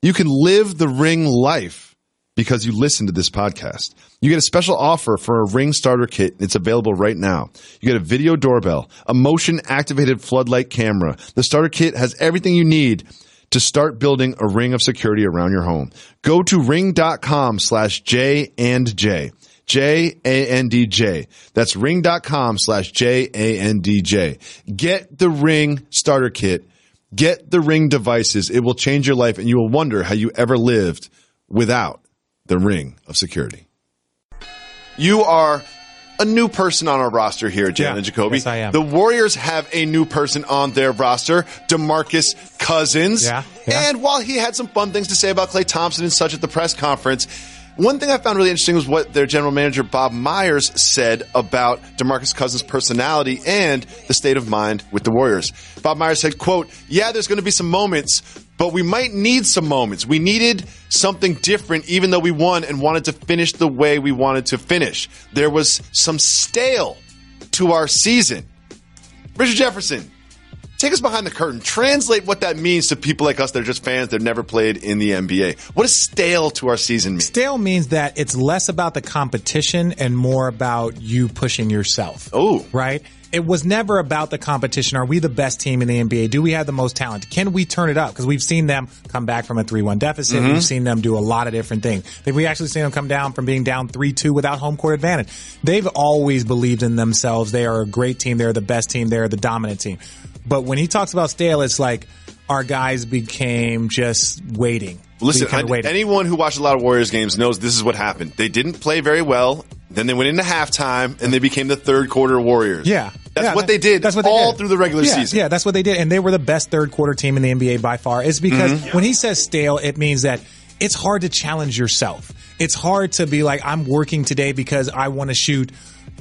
[SPEAKER 4] you can live the Ring life because you listen to this podcast. You get a special offer for a Ring starter kit. It's available right now. You get a video doorbell, a motion-activated floodlight camera. The starter kit has everything you need to start building a ring of security around your home. Go to ring.com/J&J. J-A-N-D-J. That's ring.com/J-A-N-D-J. Get the Ring starter kit. Get the Ring devices. It will change your life, and you will wonder how you ever lived without the ring of security. You are a new person on our roster here at Jalen and Jacoby.
[SPEAKER 5] Yes, I am.
[SPEAKER 4] The Warriors have a new person on their roster, DeMarcus Cousins.
[SPEAKER 5] Yeah.
[SPEAKER 4] And while he had some fun things to say about Klay Thompson and such at the press conference, one thing I found really interesting was what their general manager, Bob Myers, said about DeMarcus Cousins' personality and the state of mind with the Warriors. Bob Myers said, quote, "Yeah, there's going to be some moments, but we might need some moments. We needed something different, even though we won and wanted to finish the way we wanted to finish. There was some stale to our season." Richard Jefferson, take us behind the curtain. Translate what that means to people like us that are just fans that have never played in the NBA. What does stale to our season mean?
[SPEAKER 5] Stale means that it's less about the competition and more about you pushing yourself.
[SPEAKER 4] Oh.
[SPEAKER 5] Right? It was never about the competition. Are we the best team in the NBA? Do we have the most talent? Can we turn it up? Because we've seen them come back from a 3-1 deficit. We've seen them do a lot of different things. We actually seen them come down from being down 3-2 without home court advantage. They've always believed in themselves. They are a great team. They're the best team. They're the dominant team. But when he talks about stale, it's like our guys became just waiting.
[SPEAKER 4] Listen, anyone who watched a lot of Warriors games knows this is what happened. They didn't play very well. Then they went into halftime, and they became the third quarter Warriors.
[SPEAKER 5] Yeah.
[SPEAKER 4] That's what they did all through the regular season.
[SPEAKER 5] Yeah, that's what they did. And they were the best third quarter team in the NBA by far. It's because when he says stale, it means that it's hard to challenge yourself. It's hard to be like, I'm working today because I want to shoot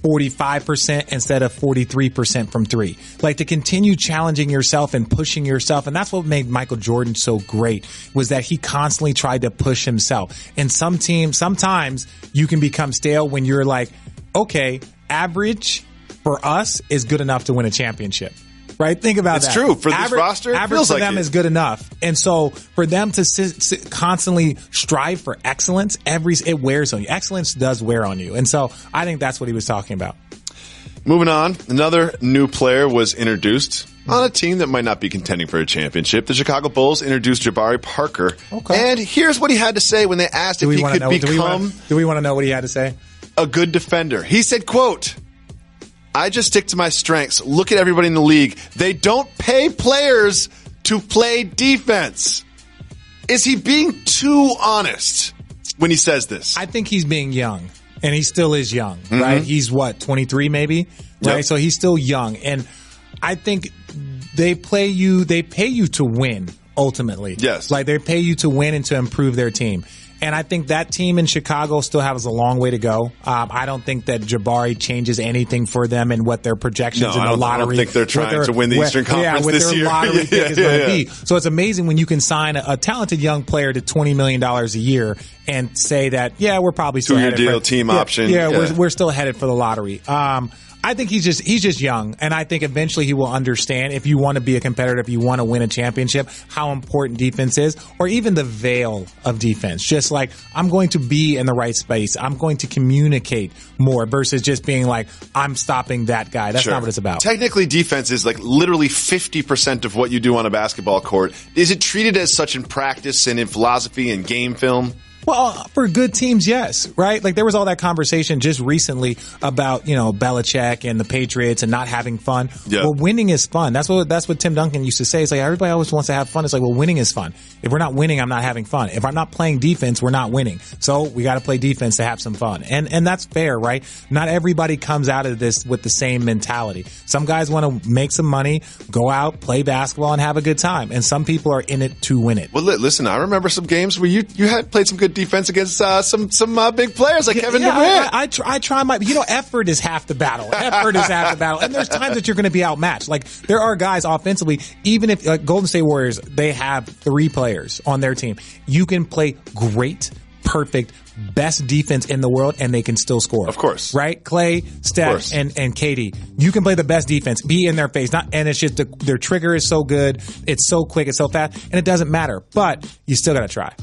[SPEAKER 5] 45% instead of 43% from three. Like, to continue challenging yourself and pushing yourself. And that's what made Michael Jordan so great, was that he constantly tried to push himself. And sometimes you can become stale when you're like, okay, average for us is good enough to win a championship. Right? Think about that.
[SPEAKER 4] It's true. For this roster,
[SPEAKER 5] average for them is good enough. And so for them to constantly strive for excellence, it wears on you. Excellence does wear on you. And so I think that's what he was talking about.
[SPEAKER 4] Moving on, another new player was introduced on a team that might not be contending for a championship. The Chicago Bulls introduced Jabari Parker. Okay. And here's what he had to say when they asked if he could become...
[SPEAKER 5] Do we want to know what he had to say?
[SPEAKER 4] A good defender. He said, quote, I just stick to my strengths. Look at everybody in the league. They don't pay players to play defense. Is he being too honest when he says this?
[SPEAKER 5] I think he's being young, and he still is young, right? He's 23 maybe, right? Yep. So he's still young. And I think they pay you to win ultimately.
[SPEAKER 4] Yes.
[SPEAKER 5] Like, they pay you to win and to improve their team. And I think that team in Chicago still has a long way to go. I don't think that Jabari changes anything for them and what their projections in the lottery.
[SPEAKER 4] I don't think they're trying to win the Eastern Conference this year.
[SPEAKER 5] What their lottery pick is going to be. So it's amazing when you can sign a talented young player to $20 million a year and say that, we're probably still headed for
[SPEAKER 4] 2-year deal, team option.
[SPEAKER 5] We're still headed for the lottery. I think he's just young, and I think eventually he will understand, if you want to be a competitor, if you want to win a championship, how important defense is, or even the veil of defense. Just like, I'm going to be in the right space. I'm going to communicate more versus just being like, I'm stopping that guy. That's not what it's about.
[SPEAKER 4] Technically, defense is like literally 50% of what you do on a basketball court. Is it treated as such in practice and in philosophy and game film?
[SPEAKER 5] Well, for good teams, yes, right? Like, there was all that conversation just recently about, Belichick and the Patriots and not having fun. Yeah. Well, winning is fun. That's what Tim Duncan used to say. It's like, everybody always wants to have fun. It's like, well, winning is fun. If we're not winning, I'm not having fun. If I'm not playing defense, we're not winning. So we got to play defense to have some fun. And that's fair, right? Not everybody comes out of this with the same mentality. Some guys want to make some money, go out, play basketball, and have a good time. And some people are in it to win it.
[SPEAKER 4] Well, listen, I remember some games where you had played some good defense against some big players like Kevin Durant.
[SPEAKER 5] I try my, effort is half the battle. And there's times that you're going to be outmatched. Like, there are guys offensively, even if, like, Golden State Warriors, they have 3 players on their team. You can play great, perfect, best defense in the world, and they can still score.
[SPEAKER 4] Of course.
[SPEAKER 5] Right? Clay, Steph, and KD. You can play the best defense, be in their face, and it's just their trigger is so good, it's so quick, it's so fast, and it doesn't matter. But you still got to try.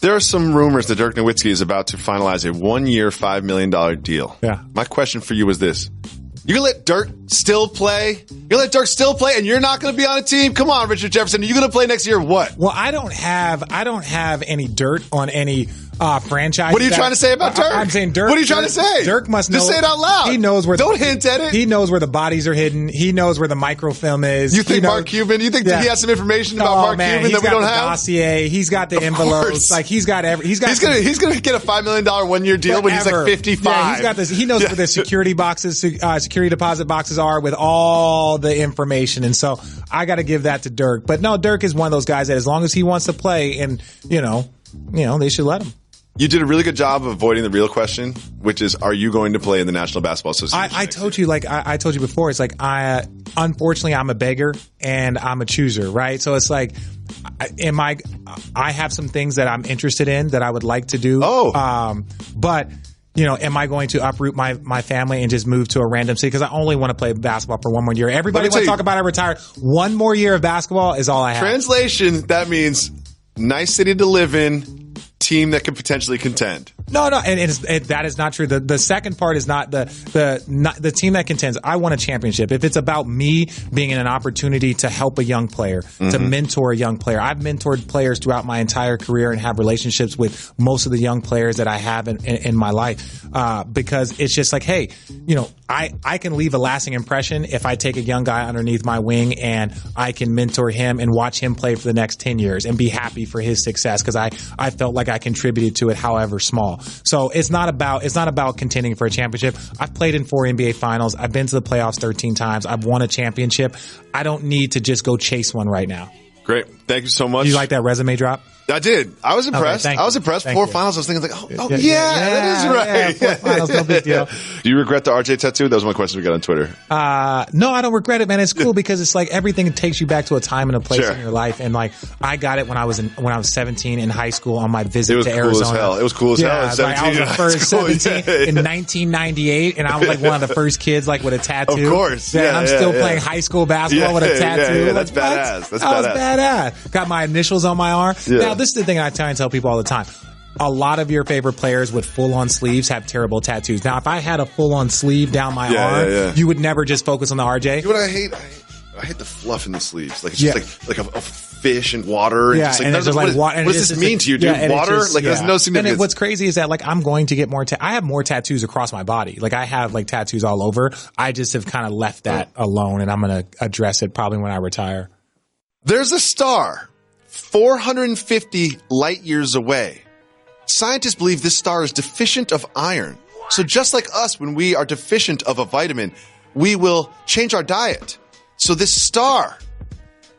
[SPEAKER 4] There are some rumors that Dirk Nowitzki is about to finalize a 1-year, $5 million deal.
[SPEAKER 5] Yeah.
[SPEAKER 4] My question for you is this. You're going to let Dirk still play? You're going to let Dirk still play and you're not going to be on a team? Come on, Richard Jefferson. Are you going to play next year or what?
[SPEAKER 5] Well, I don't have any dirt on any franchise.
[SPEAKER 4] What are you trying to say about Dirk?
[SPEAKER 5] I'm saying Dirk.
[SPEAKER 4] What are you trying to say?
[SPEAKER 5] Dirk must know.
[SPEAKER 4] Just say it out loud.
[SPEAKER 5] He knows where.
[SPEAKER 4] Don't hint at it.
[SPEAKER 5] He knows where the bodies are hidden. He knows where the microfilm is.
[SPEAKER 4] You think Mark Cuban? You think he has some information about Mark Cuban that we don't have?
[SPEAKER 5] Dossier. He's got the envelopes. Like, he's got every. He's gonna
[SPEAKER 4] get a $5 million 1-year deal when he's like 55.
[SPEAKER 5] Yeah, he's got this. He knows where the security boxes, security deposit boxes are with all the information. And so I got to give that to Dirk. But no, Dirk is one of those guys that as long as he wants to play, and they should let him.
[SPEAKER 4] You did a really good job of avoiding the real question, which is, are you going to play in the National Basketball Association?
[SPEAKER 5] I told you, I told you before, it's like, unfortunately, I'm a beggar and I'm a chooser, right? So it's like, I have some things that I'm interested in that I would like to do. But am I going to uproot my family and just move to a random city? Because I only want to play basketball for 1 more year. Everybody wants to talk about I retire. 1 more year of basketball is all I have.
[SPEAKER 4] Translation, that means nice city to live in, team that could potentially contend.
[SPEAKER 5] No, and that is not true. The second part is not the team that contends. I want a championship. If it's about me being in an opportunity to help a young player, to mentor a young player. I've mentored players throughout my entire career and have relationships with most of the young players that I have in my life. Because it's just like, hey, I can leave a lasting impression if I take a young guy underneath my wing and I can mentor him and watch him play for the next 10 years and be happy for his success because I felt like I contributed to it, however small. So it's not about contending for a championship. I've played in 4 NBA finals. I've been to the playoffs 13 times. I've won a championship. I don't need to just go chase one right now.
[SPEAKER 4] Great. Thank you so much.
[SPEAKER 5] You like that resume drop?
[SPEAKER 4] I did. I was impressed.
[SPEAKER 5] Okay,
[SPEAKER 4] I was impressed.
[SPEAKER 5] Thank
[SPEAKER 4] 4
[SPEAKER 5] you.
[SPEAKER 4] finals. I was thinking like, that is right.
[SPEAKER 5] Yeah, 4 finals, no big deal.
[SPEAKER 4] Do you regret the RJ tattoo? That was one question we got on Twitter.
[SPEAKER 5] No, I don't regret it, man. It's cool because it's like everything takes you back to a time and a place in your life. And like, I got it when I was 17 in high school on my visit to Arizona.
[SPEAKER 4] It was cool as hell.
[SPEAKER 5] I was the first 17 in 1998, and I was like one of the first kids like with a tattoo.
[SPEAKER 4] Of course.
[SPEAKER 5] And I'm still playing high school basketball with a tattoo.
[SPEAKER 4] Yeah, that's badass. That's
[SPEAKER 5] badass. Got my initials on my arm. Yeah. Now, this is the thing I try and tell people all the time. A lot of your favorite players with full-on sleeves have terrible tattoos. Now, if I had a full-on sleeve down my arm, you would never just focus on the RJ.
[SPEAKER 4] You know what I hate? I hate the fluff in the sleeves. Like, it's just like a fish and water. And just like, what does this mean to you, dude? Water? There's no significance.
[SPEAKER 5] And what's crazy is that, like, I'm going to get more I have more tattoos across my body. Like, I have, like, tattoos all over. I just have kind of left that alone, and I'm going to address it probably when I retire.
[SPEAKER 4] There's a star 450 light years away. Scientists believe this star is deficient of iron. So just like us, when we are deficient of a vitamin, we will change our diet. So this star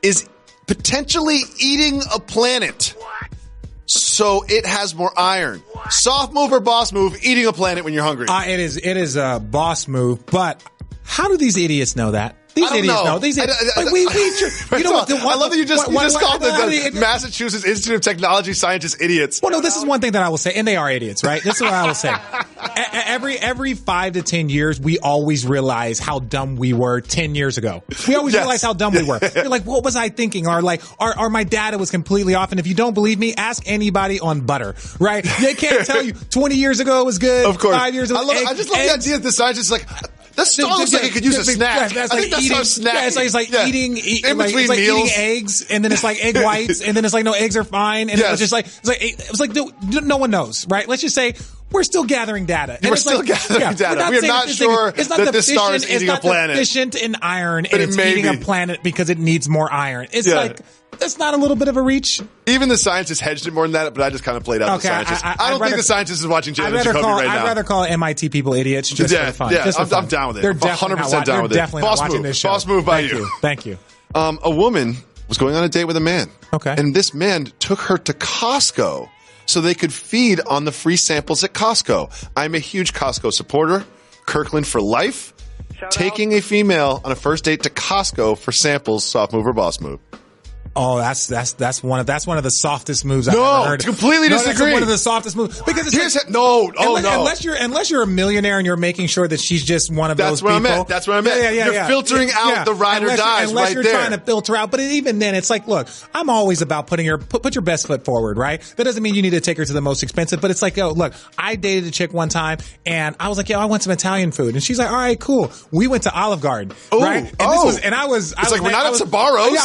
[SPEAKER 4] is potentially eating a planet. So it has more iron. Soft move or boss move, eating a planet when you're hungry.
[SPEAKER 5] It is a boss move, but how do these idiots know that? These idiots know. These idiots. I
[SPEAKER 4] love that you just called the Massachusetts Institute of Technology scientists idiots.
[SPEAKER 5] Well, no, this is one thing that I will say, and they are idiots, right? This is what I will say. Every 5 to 10 years, we always realize how dumb we were 10 years ago. We always realize how dumb we were. You're like, what was I thinking? Or like, or my data was completely off. And if you don't believe me, ask anybody on butter, right? They can't tell you 20 years ago it was good.
[SPEAKER 4] Of course.
[SPEAKER 5] 5 years ago.
[SPEAKER 4] I just love the idea that the scientists like, that star looks like it could use a snack.
[SPEAKER 5] That's
[SPEAKER 4] I
[SPEAKER 5] like
[SPEAKER 4] think that's
[SPEAKER 5] eating,
[SPEAKER 4] our snack.
[SPEAKER 5] Yeah, it's like eating
[SPEAKER 4] in between meals.
[SPEAKER 5] Eating eggs, and then it's like egg whites, and then it's like no, eggs are fine, and it's like no one knows, right? Let's just say we're still gathering data.
[SPEAKER 4] We're still gathering data. We are not sure that this star is eating a planet.
[SPEAKER 5] It's not deficient in iron, and it's eating a planet because it needs more iron. It's like, that's not a little bit of a reach.
[SPEAKER 4] Even the scientists hedged it more than that, but I just kind of played out the scientists. I don't think the scientist is watching Jalen and Jacoby right now.
[SPEAKER 5] I'd rather call MIT people idiots just for fun.
[SPEAKER 4] Yeah, I'm down with it.
[SPEAKER 5] They're
[SPEAKER 4] 100% down with it.
[SPEAKER 5] Definitely not watching this show.
[SPEAKER 4] Boss move by you.
[SPEAKER 5] Thank you.
[SPEAKER 4] A woman was going on a date with a man.
[SPEAKER 5] Okay.
[SPEAKER 4] And this man took her to Costco so they could feed on the free samples at Costco. I'm a huge Costco supporter. Kirkland for life. Taking a female on a first date to Costco for samples, soft move or boss move.
[SPEAKER 5] Oh, that's one of the softest moves I've ever heard.
[SPEAKER 4] Completely disagree.
[SPEAKER 5] That's one of the softest moves because it's unless you're a millionaire and you're making sure that she's just one of those people.
[SPEAKER 4] That's what I meant. You're filtering out the ride or dies
[SPEAKER 5] unless
[SPEAKER 4] right
[SPEAKER 5] you're
[SPEAKER 4] there.
[SPEAKER 5] Trying to filter out, but even then, it's like, look, I'm always about put your best foot forward, right? That doesn't mean you need to take her to the most expensive, but it's like, yo, look, I dated a chick one time and I was like, yo, I want some Italian food, and she's like, all right, cool. We went to Olive Garden, right? And I was
[SPEAKER 4] like, we're not at Sbarro's.
[SPEAKER 5] Yeah,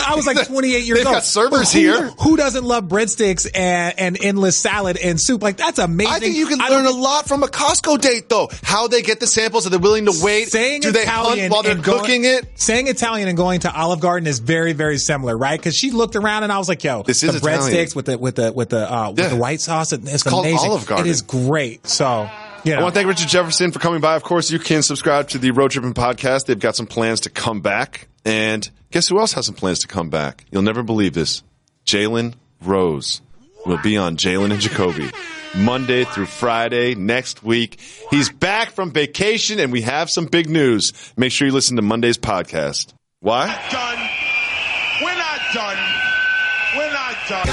[SPEAKER 5] I was like 28 years
[SPEAKER 4] old. They've got servers here.
[SPEAKER 5] Who doesn't love breadsticks and endless salad and soup? Like, that's amazing.
[SPEAKER 4] I think you can learn a lot from a Costco date, though. How they get the samples. Are they willing to wait? Do they hunt while they're cooking it?
[SPEAKER 5] Saying Italian and going to Olive Garden is very, very similar, right? Because she looked around and I was like, yo,
[SPEAKER 4] this is
[SPEAKER 5] the breadsticks with the white sauce. It's
[SPEAKER 4] called
[SPEAKER 5] amazing.
[SPEAKER 4] Olive Garden.
[SPEAKER 5] It is great. So, you know.
[SPEAKER 4] I want to thank Richard Jefferson for coming by. Of course, you can subscribe to the Road Tripping Podcast. They've got some plans to come back. And guess who else has some plans to come back? You'll never believe this. Jalen Rose will be on Jalen and Jacoby Monday through Friday next week. He's back from vacation, and we have some big news. Make sure you listen to Monday's podcast. Why?
[SPEAKER 3] We're not done. We're not done.